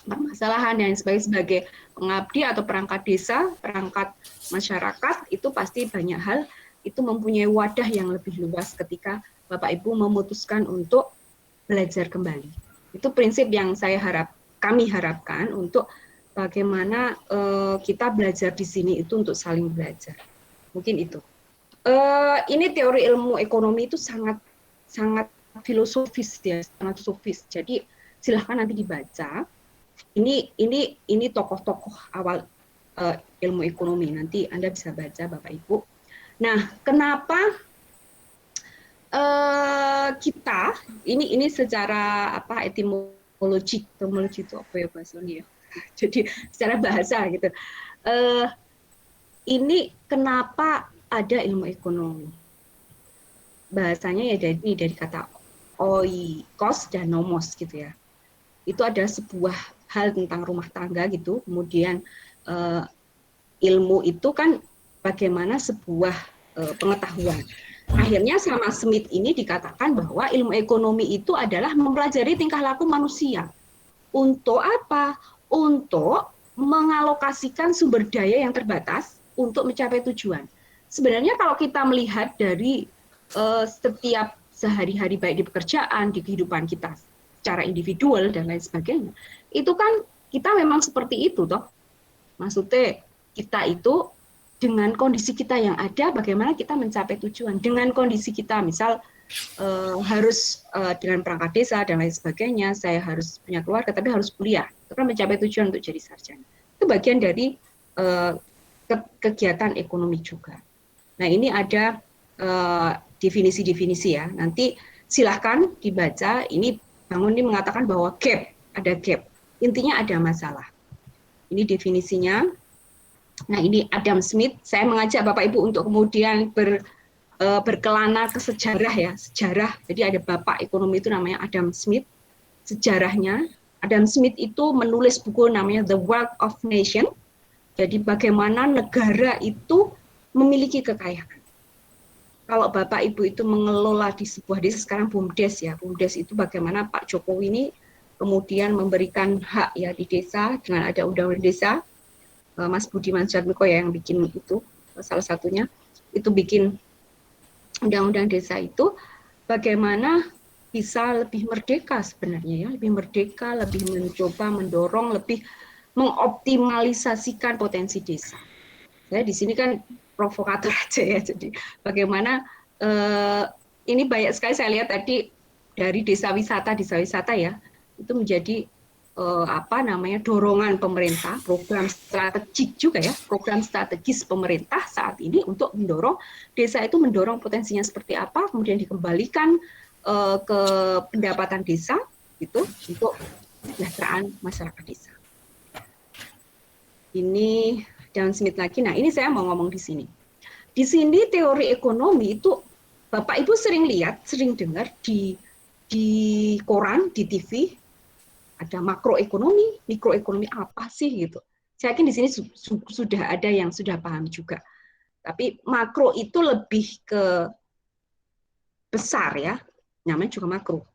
permasalahan dan sebagai pengabdi atau perangkat desa, perangkat masyarakat, itu pasti banyak hal itu mempunyai wadah yang lebih luas ketika Bapak Ibu memutuskan untuk belajar kembali. Itu prinsip yang kami harapkan untuk bagaimana kita belajar di sini itu untuk saling belajar. Mungkin itu. Ini teori ilmu ekonomi itu sangat filosofis ya, sangat sofis. Jadi silahkan nanti dibaca. Ini tokoh-tokoh awal ilmu ekonomi, nanti Anda bisa baca Bapak Ibu. Nah, kenapa kita ini secara etimologi itu apa ya bahasanya ya? Jadi secara bahasa gitu. Ini kenapa ada ilmu ekonomi? Bahasanya ya dari kata oikos dan nomos gitu ya. Itu ada sebuah hal tentang rumah tangga gitu, kemudian ilmu itu kan bagaimana sebuah pengetahuan. Akhirnya sama Smith ini dikatakan bahwa ilmu ekonomi itu adalah mempelajari tingkah laku manusia. Untuk apa? Untuk mengalokasikan sumber daya yang terbatas untuk mencapai tujuan. Sebenarnya kalau kita melihat dari setiap sehari-hari baik di pekerjaan, di kehidupan kita secara individual dan lain sebagainya, itu kan kita memang seperti itu toh. Maksudnya kita itu dengan kondisi kita yang ada, bagaimana kita mencapai tujuan. Dengan kondisi kita, misal harus dengan perangkat desa dan lain sebagainya, saya harus punya keluarga, tapi harus kuliah. Itu kan mencapai tujuan untuk jadi sarjana. Itu bagian dari kegiatan ekonomi juga. Nah, ini ada definisi-definisi ya. Nanti silahkan dibaca. Ini Bangun ini mengatakan bahwa ada gap. Intinya ada masalah. Ini definisinya. Nah, ini Adam Smith. Saya mengajak Bapak Ibu untuk kemudian berkelana ke sejarah ya, sejarah. Jadi ada Bapak ekonomi itu namanya Adam Smith. Sejarahnya, Adam Smith itu menulis buku namanya The Wealth of Nation. Jadi bagaimana negara itu memiliki kekayaan. Kalau Bapak Ibu itu mengelola di sebuah desa, sekarang BUMDes ya, BUMDes itu bagaimana Pak Jokowi ini kemudian memberikan hak ya di desa dengan ada undang-undang desa. Mas Budiman Sujatmiko ya yang bikin itu, salah satunya itu bikin undang-undang desa itu bagaimana bisa lebih merdeka sebenarnya ya, lebih merdeka, lebih mencoba mendorong, lebih mengoptimalisasikan potensi desa. Saya di sini kan provokator aja ya, jadi bagaimana ini banyak sekali saya lihat tadi dari desa wisata ya, itu menjadi dorongan pemerintah, program strategik juga ya, program strategis pemerintah saat ini untuk mendorong desa itu mendorong potensinya seperti apa, kemudian dikembalikan ke pendapatan desa gitu untuk kesejahteraan masyarakat desa. Ini Adam Smith lagi. Nah, ini saya mau ngomong di sini. Di sini teori ekonomi itu Bapak Ibu sering lihat, sering dengar di koran, di TV, ada makroekonomi, mikroekonomi apa sih gitu. Saya yakin di sini sudah ada yang sudah paham juga. Tapi makro itu lebih ke besar ya, namanya juga makro.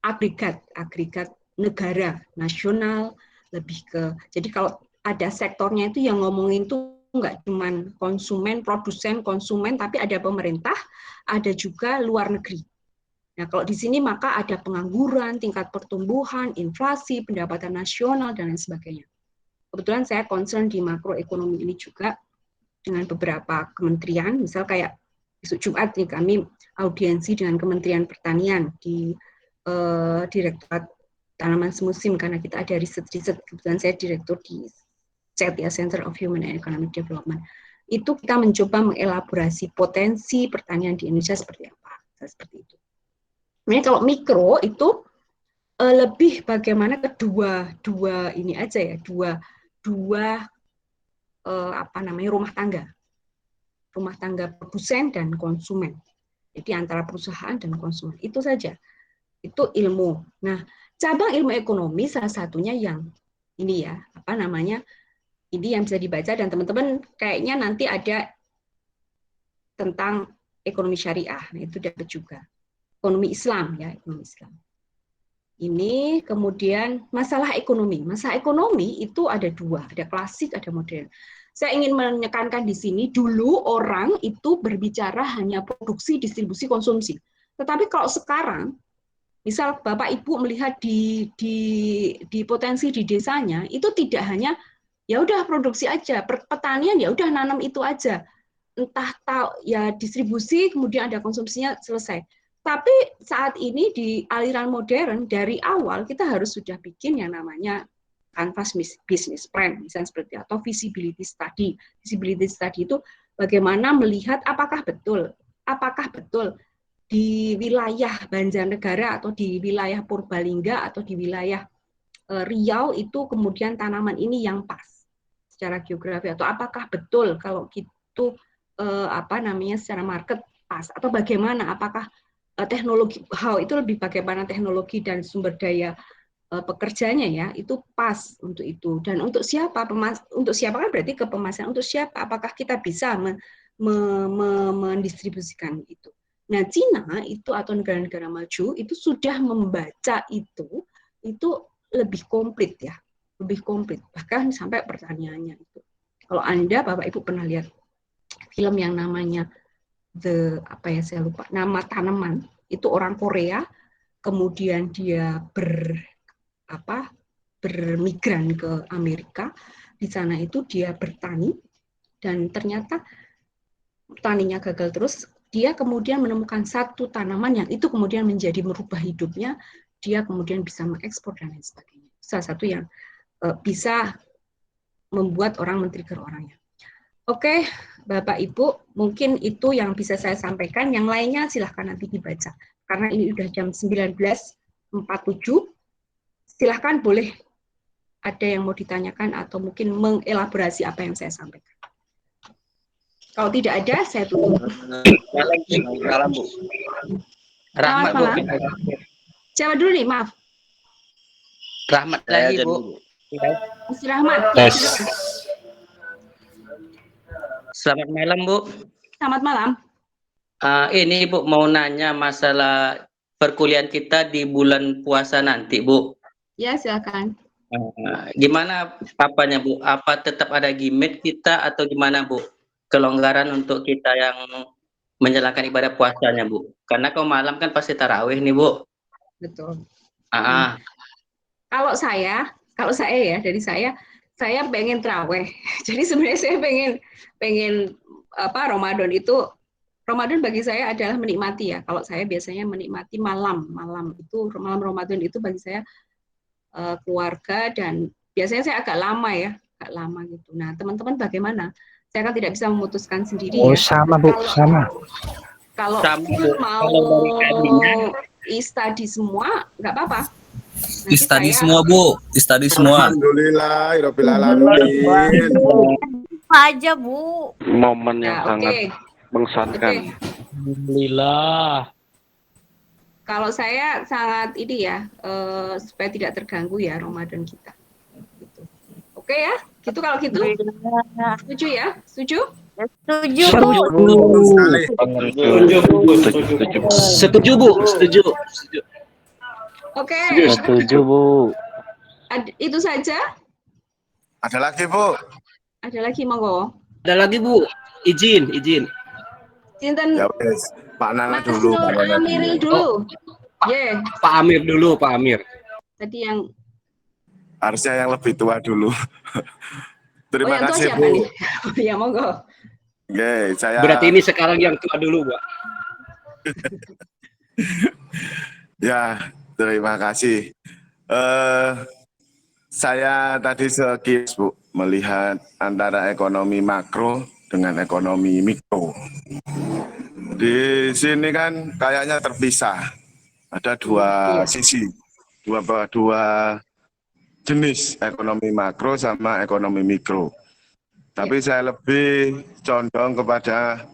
Agregat negara, nasional, lebih ke, jadi kalau ada sektornya itu yang ngomongin tuh nggak cuma konsumen, produsen, konsumen, tapi ada pemerintah, ada juga luar negeri. Nah, kalau di sini maka ada pengangguran, tingkat pertumbuhan, inflasi, pendapatan nasional, dan lain sebagainya. Kebetulan saya concern di makroekonomi ini juga dengan beberapa kementerian, misal kayak besok Jumat nih kami audiensi dengan Kementerian Pertanian di Direktorat Tanaman Semusim, karena kita ada riset. Kebetulan saya direktur di CET ya, Center of Human and Economic Development. Itu kita mencoba mengelaborasi potensi pertanian di Indonesia seperti apa, seperti itu. Ini kalau mikro itu lebih bagaimana kedua ini aja ya, dua rumah tangga produsen dan konsumen. Jadi antara perusahaan dan konsumen itu saja. Itu ilmu. Nah, cabang ilmu ekonomi salah satunya yang ini ya, ini yang bisa dibaca, dan teman-teman kayaknya nanti ada tentang ekonomi syariah. Nah, itu dapat juga. Ekonomi Islam ya, ekonomi Islam. Ini kemudian masalah ekonomi. Masalah ekonomi itu ada dua, ada klasik, ada modern. Saya ingin menekankan di sini, dulu orang itu berbicara hanya produksi, distribusi, konsumsi. Tetapi kalau sekarang, misal Bapak Ibu melihat di potensi di desanya, itu tidak hanya ya udah produksi aja, pertanian ya udah nanam itu aja. Entah ya distribusi, kemudian ada konsumsinya, selesai. Tapi saat ini di aliran modern, dari awal kita harus sudah bikin yang namanya canvas business plan, misalnya seperti atau visibility study. Visibility study itu bagaimana melihat apakah betul di wilayah Banjarnegara atau di wilayah Purbalingga atau di wilayah Riau itu kemudian tanaman ini yang pas secara geografi, atau apakah betul kalau gitu secara market pas, atau bagaimana, apakah teknologi, itu lebih bagaimana teknologi dan sumber daya pekerjanya ya itu pas untuk itu, dan untuk siapa kan berarti ke pemasaran, untuk siapa, apakah kita bisa mendistribusikan itu. Nah, Cina itu atau negara-negara maju itu sudah membaca itu lebih komplit ya, lebih komplit, bahkan sampai pertaniannya itu. Kalau Anda Bapak Ibu pernah lihat film yang namanya saya lupa nama tanaman, itu orang Korea, kemudian dia bermigran ke Amerika, di sana itu dia bertani, dan ternyata taninya gagal terus, dia kemudian menemukan satu tanaman yang itu kemudian menjadi merubah hidupnya, dia kemudian bisa mengekspor dan lain sebagainya. Salah satu yang bisa membuat orang men-trigger orangnya. Oke, Bapak Ibu, mungkin itu yang bisa saya sampaikan. Yang lainnya silahkan nanti dibaca. Karena ini udah jam 19.47, silahkan boleh ada yang mau ditanyakan atau mungkin mengelaborasi apa yang saya sampaikan. Kalau tidak ada, saya tutup. Salam, Bu. Rahmat, Bu. Siapa dulu nih, maaf. Rahmat lagi, Bu. Mas Rahmat. Selamat malam, Bu. Selamat malam. Ini, Bu, mau nanya masalah perkuliahan kita di bulan puasa nanti, Bu. Ya, silakan. Gimana apanya, Bu? Apa tetap ada gimmick kita atau gimana, Bu? Kelonggaran untuk kita yang menjalankan ibadah puasanya, Bu. Karena kalau malam kan pasti tarawih nih, Bu. Betul. Kalau saya ya, dari saya pengen tarawih. Jadi sebenarnya saya pengen Ramadan bagi saya adalah menikmati ya. Kalau saya biasanya menikmati malam Ramadan itu bagi saya keluarga, dan biasanya saya agak lama gitu. Nah, teman-teman bagaimana? Saya kan tidak bisa memutuskan sendiri ya. Sama, Bu, sama. Kalau mau study semua, nggak apa-apa. Study semua, Bu. Study semua. Alhamdulillah, rabbil alamin. Aja, Bu. Momen yang sangat mengesankan. Alhamdulillah. Kalau saya sangat ini ya, supaya tidak terganggu ya Ramadan kita. Gitu. Oke ya, gitu kalau gitu. Setuju ya? Setuju? Setuju, Bu. Setuju, Bu. Setuju. Oke. Setuju, Bu. Itu saja? Ada lagi, Bu? Ada lagi, monggo. Ada lagi, Bu. Izin. Sinten? Ya wes, Pak Nana Mas dulu. Nur Amiril dulu. Yeah. Pak Amir dulu, Pak Amir. Tadi yang Harusnya yang lebih tua dulu. Terima yang kasih, tua Bu. siapa nih? Ya, monggo. Oke, saya Berarti ini sekarang yang tua dulu, Pak. ya, terima kasih. Saya tadi sekilas, Bu, melihat antara ekonomi makro dengan ekonomi mikro. Di sini kan kayaknya terpisah. Ada dua sisi, dua jenis ekonomi makro sama ekonomi mikro. Tapi saya lebih condong kepada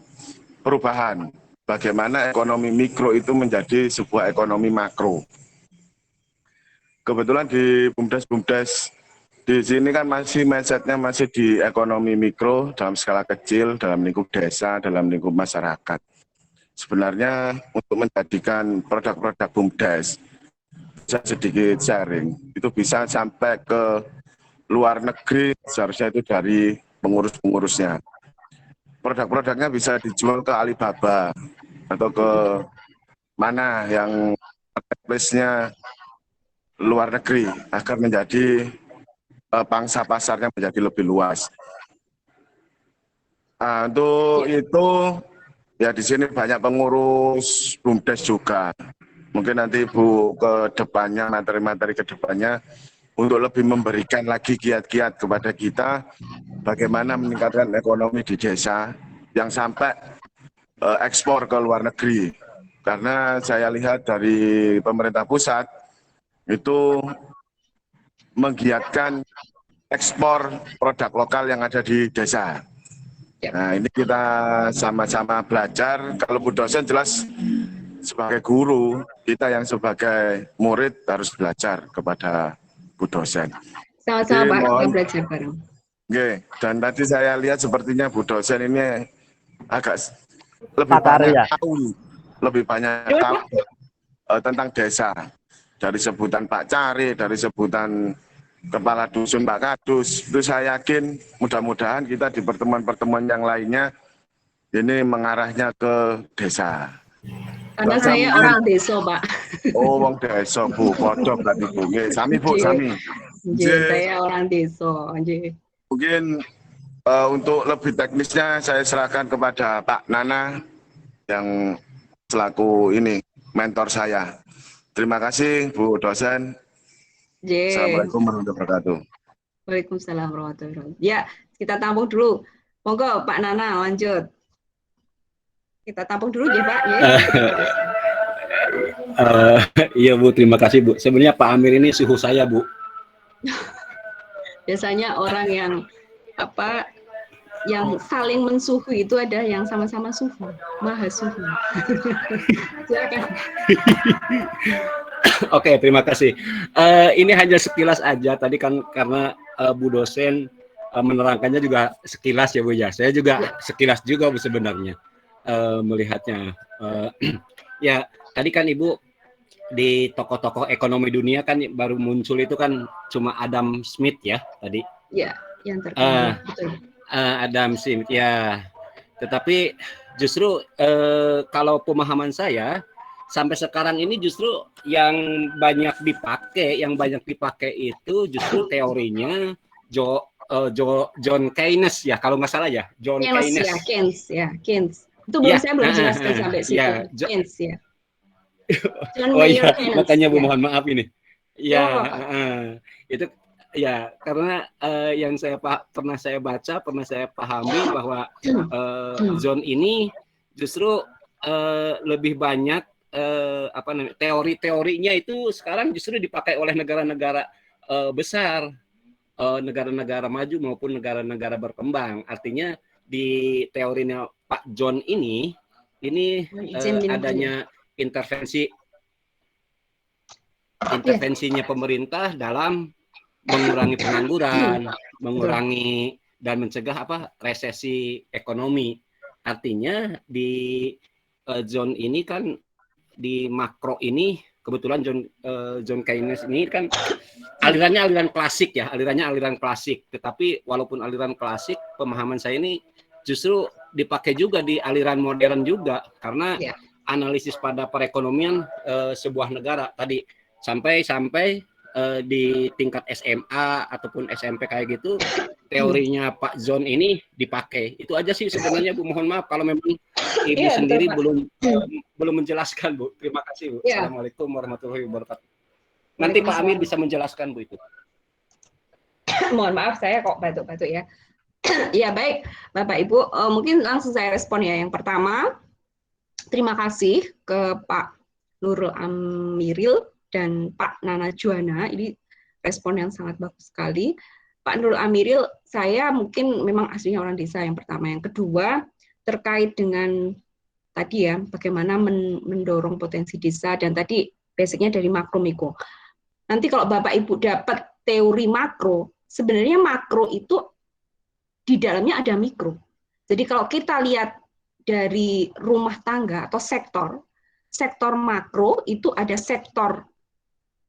perubahan. Bagaimana ekonomi mikro itu menjadi sebuah ekonomi makro. Kebetulan di BUMDes di sini kan masih mindsetnya masih di ekonomi mikro dalam skala kecil, dalam lingkup desa, dalam lingkup masyarakat. Sebenarnya untuk menjadikan produk-produk BUMDes, saya sedikit sharing, itu bisa sampai ke luar negeri, seharusnya itu dari pengurus-pengurusnya. Produk-produknya bisa dijual ke Alibaba atau ke mana yang marketplace-nya luar negeri agar menjadi pangsa pasarnya menjadi lebih luas. Untuk itu ya di sini banyak pengurus BUMDes juga. Mungkin nanti Ibu ke depannya, materi-materi ke depannya untuk lebih memberikan lagi kiat-kiat kepada kita bagaimana meningkatkan ekonomi di desa yang sampai ekspor ke luar negeri. Karena saya lihat dari pemerintah pusat itu menggiatkan ekspor produk lokal yang ada di desa. Nah, ini kita sama-sama belajar. Kalau Bu dosen jelas sebagai guru, kita yang sebagai murid harus belajar kepada Bu dosen. Sama-sama Pak, kita belajar bareng. Oke, dan tadi saya lihat sepertinya Bu dosen ini agak lebih banyak tahu tentang desa. Dari sebutan Pak Cari, dari sebutan Kepala Dusun Pak Kadus, itu saya yakin mudah-mudahan kita di pertemuan-pertemuan yang lainnya ini mengarahnya ke desa. Karena saya orang desa, Pak. Oh, wong desa, Bu. Podo berarti, Bu. Nggih, sami, Bu, sami. Saya orang desa. Mungkin untuk lebih teknisnya saya serahkan kepada Pak Nana yang selaku ini mentor saya. Terima kasih, Bu dosen. Assalamualaikum warahmatullahi wabarakatuh. Waalaikumsalam warahmatullahi wabarakatuh. Ya, kita tampung dulu. Monggo Pak Nana lanjut. Kita tampung dulu ya Pak. Iya Bu, terima kasih Bu. Sebenarnya Pak Amir ini suhu saya Bu. Biasanya orang yang yang saling mensuhu itu ada yang sama-sama suhu, maha suhu. Silakan. Oke, terima kasih. Ini hanya sekilas aja tadi kan karena Bu dosen menerangkannya juga sekilas ya Bu ya. Saya juga sekilas juga Bu sebenarnya melihatnya. Ya tadi kan Ibu di tokoh-tokoh ekonomi dunia kan baru muncul itu kan cuma Adam Smith ya tadi. Ya, yang terkenal. Betul. Adam Smith ya. Tetapi justru kalau pemahaman saya sampai sekarang ini justru yang banyak dipakai itu justru teorinya John Keynes ya kalau nggak salah ya John Keynes. Keynes. Itu belum saya belum jelaskan sampai situ. Keynes ya. Oh iya, makanya Bu mohon maaf ini. Ya, itu ya karena yang pernah saya baca, pernah saya pahami bahwa John ini justru lebih banyak teori-teorinya itu sekarang justru dipakai oleh negara-negara besar, negara-negara maju maupun negara-negara berkembang. Artinya di teorinya Pak John ini adanya intervensinya pemerintah dalam mengurangi pengangguran, mengurangi dan mencegah resesi ekonomi. Artinya di John ini kan di makro ini kebetulan John Keynes ini kan alirannya aliran klasik ya, aliran klasik. Tetapi walaupun aliran klasik, pemahaman saya ini justru dipakai juga di aliran modern juga karena analisis pada perekonomian sebuah negara tadi sampai di tingkat SMA ataupun SMP kayak gitu teorinya Pak Zon ini dipakai. Itu aja sih sebenarnya Bu. Mohon maaf kalau memang Ibu Iya, sendiri betul, Pak. belum menjelaskan Bu. Terima kasih Bu. Iya. Assalamualaikum warahmatullahi wabarakatuh. Nanti Pak Amir bisa menjelaskan Bu itu. Mohon maaf saya kok batuk-batuk ya. Ya baik Bapak Ibu, mungkin langsung saya respon ya. Yang pertama, terima kasih ke Pak Nurul Amiril dan Pak Nana Juwana. Ini respon yang sangat bagus sekali. Pak Nurul Amiril, saya mungkin memang aslinya orang desa yang pertama. Yang kedua, terkait dengan tadi ya, bagaimana mendorong potensi desa, dan tadi basicnya dari makro mikro. Nanti kalau Bapak Ibu dapat teori makro, sebenarnya makro itu di dalamnya ada mikro. Jadi kalau kita lihat dari rumah tangga atau sektor makro itu ada sektor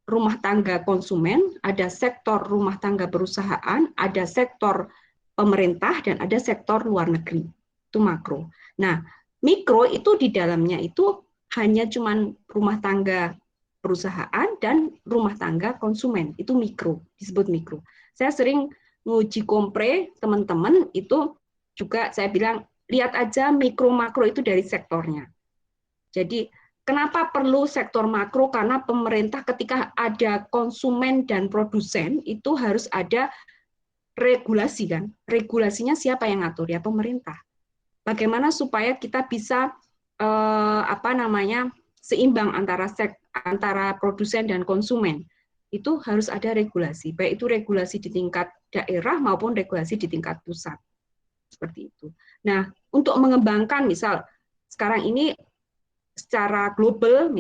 rumah tangga konsumen, ada sektor rumah tangga perusahaan, ada sektor pemerintah, dan ada sektor luar negeri. Itu makro. Nah, mikro itu di dalamnya itu hanya cuman rumah tangga perusahaan dan rumah tangga konsumen. Itu mikro, disebut mikro. Saya sering nguji kompre teman-teman itu juga saya bilang lihat aja mikro makro itu dari sektornya. Jadi kenapa perlu sektor makro? Karena pemerintah ketika ada konsumen dan produsen itu harus ada regulasi kan. Regulasinya siapa yang ngatur? Ya pemerintah. Bagaimana supaya kita bisa seimbang antara produsen dan konsumen? Itu harus ada regulasi, baik itu regulasi di tingkat daerah maupun regulasi di tingkat pusat. Seperti itu. Nah, untuk mengembangkan misal sekarang ini secara global,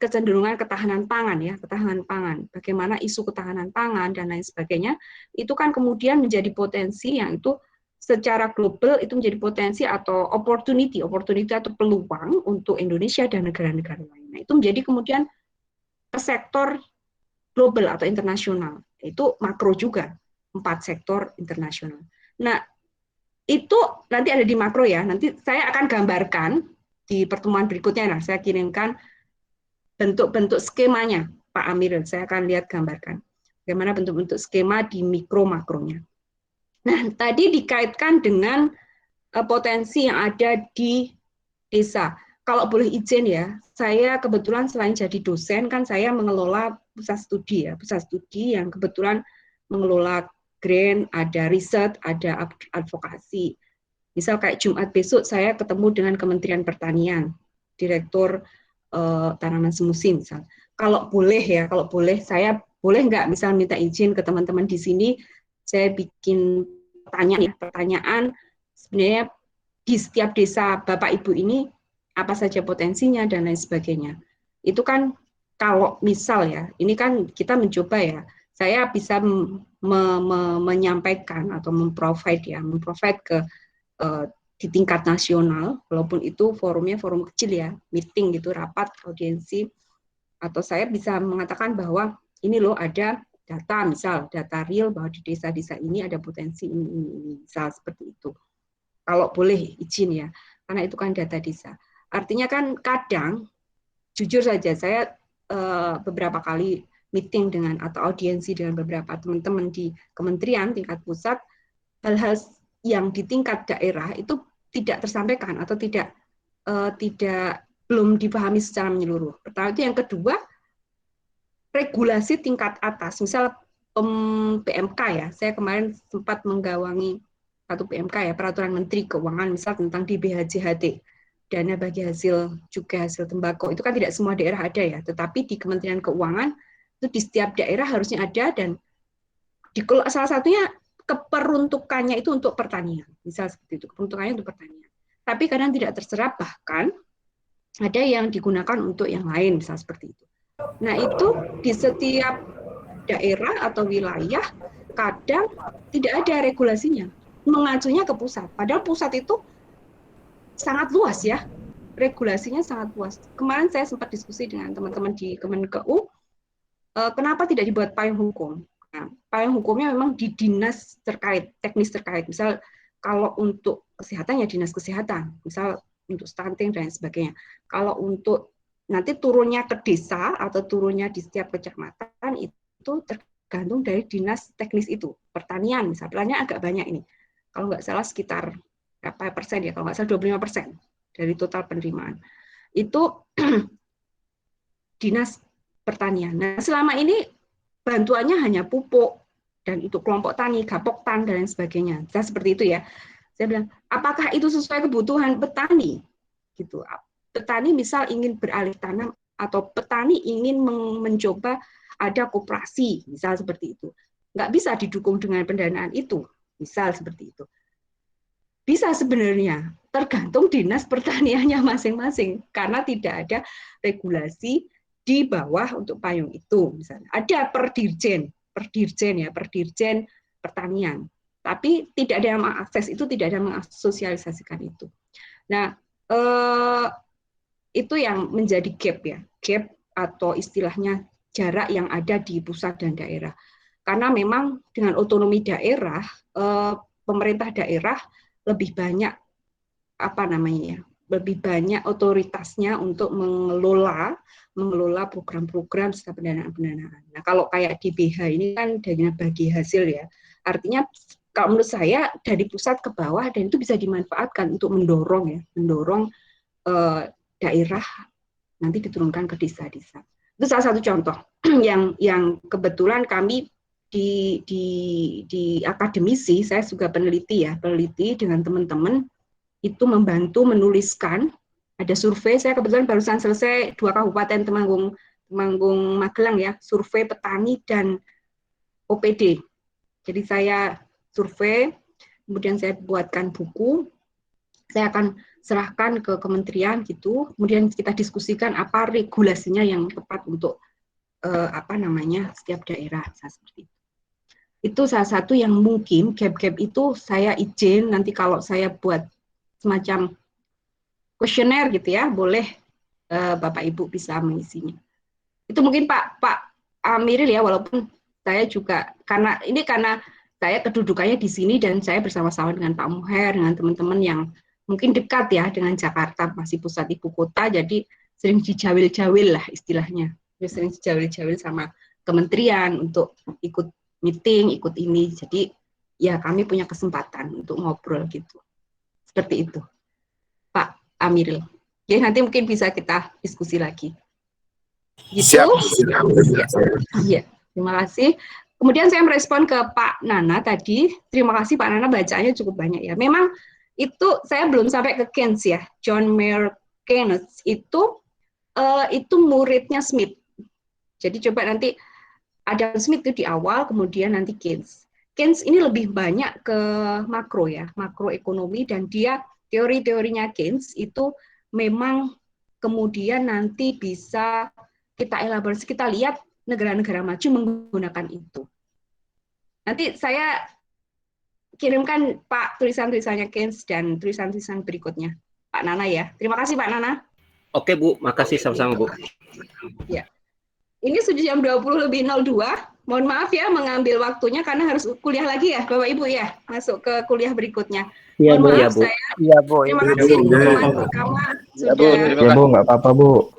kecenderungan ketahanan pangan ya, ketahanan pangan. Bagaimana isu ketahanan pangan dan lain sebagainya, itu kan kemudian menjadi potensi yang itu secara global itu menjadi potensi atau opportunity atau peluang untuk Indonesia dan negara-negara lain. Nah, itu menjadi kemudian sektor global atau internasional. Itu makro juga, 4 sektor internasional. Nah, itu nanti ada di makro ya. Nanti saya akan gambarkan di pertemuan berikutnya. Nah, saya kirimkan bentuk-bentuk skemanya, Pak Amiril. Saya akan lihat gambarkan bagaimana bentuk-bentuk skema di mikro makronya. Nah, tadi dikaitkan dengan potensi yang ada di desa. Kalau boleh izin ya, saya kebetulan selain jadi dosen kan saya mengelola pusat studi yang kebetulan mengelola grant, ada riset, ada advokasi. Misal kayak Jumat besok saya ketemu dengan Kementerian Pertanian, Direktur Tanaman Semusim misal. Kalau boleh saya boleh nggak misal minta izin ke teman-teman di sini, saya bikin pertanyaan sebenarnya di setiap desa Bapak Ibu ini apa saja potensinya dan lain sebagainya. Itu kan kalau misal ya, ini kan kita mencoba ya, saya bisa menyampaikan atau memprovide ke di tingkat nasional, walaupun itu forumnya forum kecil ya, meeting gitu, rapat, audiensi, atau saya bisa mengatakan bahwa ini loh ada data, misal data real bahwa di desa-desa ini ada potensi ini, misal seperti itu. Kalau boleh izin ya, karena itu kan data desa. Artinya kan kadang, jujur saja, saya beberapa kali meeting dengan atau audiensi dengan beberapa teman-teman di kementerian tingkat pusat, hal-hal yang di tingkat daerah itu tidak tersampaikan atau belum dipahami secara menyeluruh. Pertama itu, yang kedua, regulasi tingkat atas, misal PMK ya, saya kemarin sempat menggawangi satu PMK ya, Peraturan Menteri Keuangan, misal tentang DBHJHT, dana bagi hasil tembakau, itu kan tidak semua daerah ada ya, tetapi di Kementerian Keuangan itu di setiap daerah harusnya ada, dan salah satunya keperuntukannya itu untuk pertanian, misal seperti itu, keperuntukannya untuk pertanian. Tapi kadang tidak terserap, bahkan ada yang digunakan untuk yang lain, misal seperti itu. Nah, itu di setiap daerah atau wilayah kadang tidak ada regulasinya, mengacunya ke pusat. Padahal pusat itu sangat luas ya, regulasinya sangat luas. Kemarin saya sempat diskusi dengan teman-teman di Kemenkeu, kenapa tidak dibuat payung hukum? Nah, payung hukumnya memang di dinas terkait, teknis terkait. Misal kalau untuk kesehatan ya dinas kesehatan, misal untuk stunting dan sebagainya. Kalau untuk nanti turunnya ke desa atau turunnya di setiap kecamatan itu terkait tergantung dari dinas teknis itu. Pertanian misalnya agak banyak ini. Kalau nggak salah sekitar berapa persen ya, kalau nggak salah 25% dari total penerimaan. Itu dinas pertanian. Nah, selama ini bantuannya hanya pupuk, dan itu kelompok tani, gapoktan, dan lain sebagainya. Saya seperti itu ya. Saya bilang, apakah itu sesuai kebutuhan petani? Gitu. Petani misal ingin beralih tanam, atau petani ingin mencoba ada koperasi, misal seperti itu. Nggak bisa didukung dengan pendanaan itu, misal seperti itu. Bisa sebenarnya, tergantung dinas pertaniannya masing-masing, karena tidak ada regulasi di bawah untuk payung itu. Misalnya ada perdirjen pertanian, tapi tidak ada yang mengakses itu, tidak ada yang mengasosialisasikan itu. Nah, itu yang menjadi gap atau istilahnya jarak yang ada di pusat dan daerah. Karena memang dengan otonomi daerah, pemerintah daerah lebih banyak lebih banyak otoritasnya untuk mengelola program-program serta pendanaan. Nah, kalau kayak di BH ini kan dana bagi hasil ya. Artinya kalau menurut saya dari pusat ke bawah, dan itu bisa dimanfaatkan untuk mendorong daerah nanti diturunkan ke desa-desa. Itu salah satu contoh yang kebetulan kami di akademisi, saya juga peneliti dengan teman-teman itu membantu menuliskan, ada survei. Saya kebetulan barusan selesai 2 kabupaten Temanggung Magelang ya, survei petani dan OPD. Jadi saya survei, kemudian saya buatkan buku, saya akan serahkan ke kementerian gitu, kemudian kita diskusikan apa regulasinya yang tepat untuk setiap daerah seperti itu. Itu salah satu yang mungkin gap-gap itu saya izin nanti kalau saya buat semacam kuesioner gitu ya, boleh Bapak Ibu bisa mengisinya. Itu mungkin Pak Amiril ya, walaupun saya juga karena saya kedudukannya di sini dan saya bersama-sama dengan Pak Muher, dengan teman-teman yang mungkin dekat ya dengan Jakarta, masih pusat ibu kota, jadi sering dijawil-jawil lah istilahnya. Sering dijawil-jawil sama kementerian untuk ikut meeting, ikut ini. Jadi ya kami punya kesempatan untuk ngobrol gitu. Seperti itu, Pak Amiril. Ya, nanti mungkin bisa kita diskusi lagi. Gitu. Siap. Iya, terima kasih. Kemudian saya merespon ke Pak Nana tadi. Terima kasih Pak Nana, bacaannya cukup banyak ya. Memang itu saya belum sampai ke Keynes ya. John Maynard Keynes itu muridnya Smith. Jadi coba nanti Adam Smith itu di awal, kemudian nanti Keynes. Keynes ini lebih banyak ke makro ya, makroekonomi, dan dia teori-teorinya Keynes itu memang kemudian nanti bisa kita elaborasi, kita lihat negara-negara maju menggunakan itu. Nanti saya kirimkan Pak tulisan-tulisannya Keynes dan tulisan-tulisan berikutnya. Pak Nana ya. Terima kasih Pak Nana. Oke Bu, makasih sama-sama Bu. Ya. Ini sudah jam 20:02. Mohon maaf ya mengambil waktunya karena harus kuliah lagi ya Bapak Ibu ya, masuk ke kuliah berikutnya. Iya Bu. Iya Bu. Iya Bu. Terima kasih teman-teman pertama sudah. Ya Bu, nggak apa-apa Bu.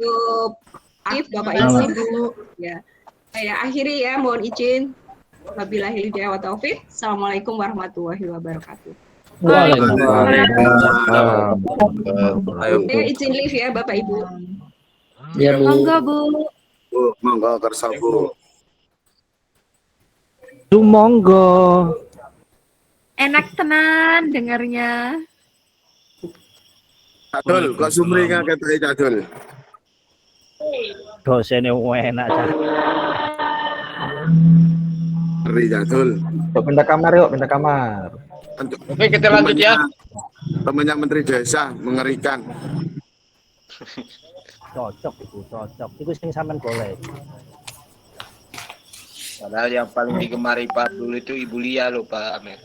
Aktif Bapak Ibu. Ya. Saya akhiri ya, mohon izin. Wabillahi hidayah wa taufik. Assalamualaikum warahmatullahi wabarakatuh. Waalaikumsalam. Saya izin live ya Bapak Ibu. Iya Bu. Monggo Bu. Bu, monggo kersa Bu. Monggo. Enak tenan dengarnya. Adul, kok sumringa ketek Adul. Dosennya enak cah. Ngeri Adul. Pindah kamar yuk, pindah kamar. Oke, kita lanjut ya. Temannya Menteri Desa mengerikan. Cocok itu, cocok. Itu sing sampean boleh. Padahal yang paling digemari Pak dulu itu Ibu Lia loh Pak Amir.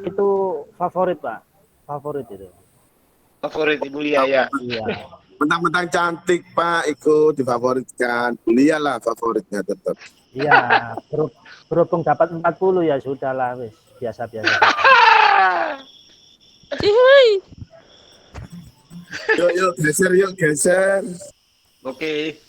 Itu favorit Pak, favorit itu. Favorit Ibu Lia ya. Iya. Mentang-mentang cantik Pak, ikut difavoritkan. Bu Lia lah favoritnya tetap. Iya, berhubung dapat 40 ya sudahlah wis, biasa-biasa. Yuk geser. Oke.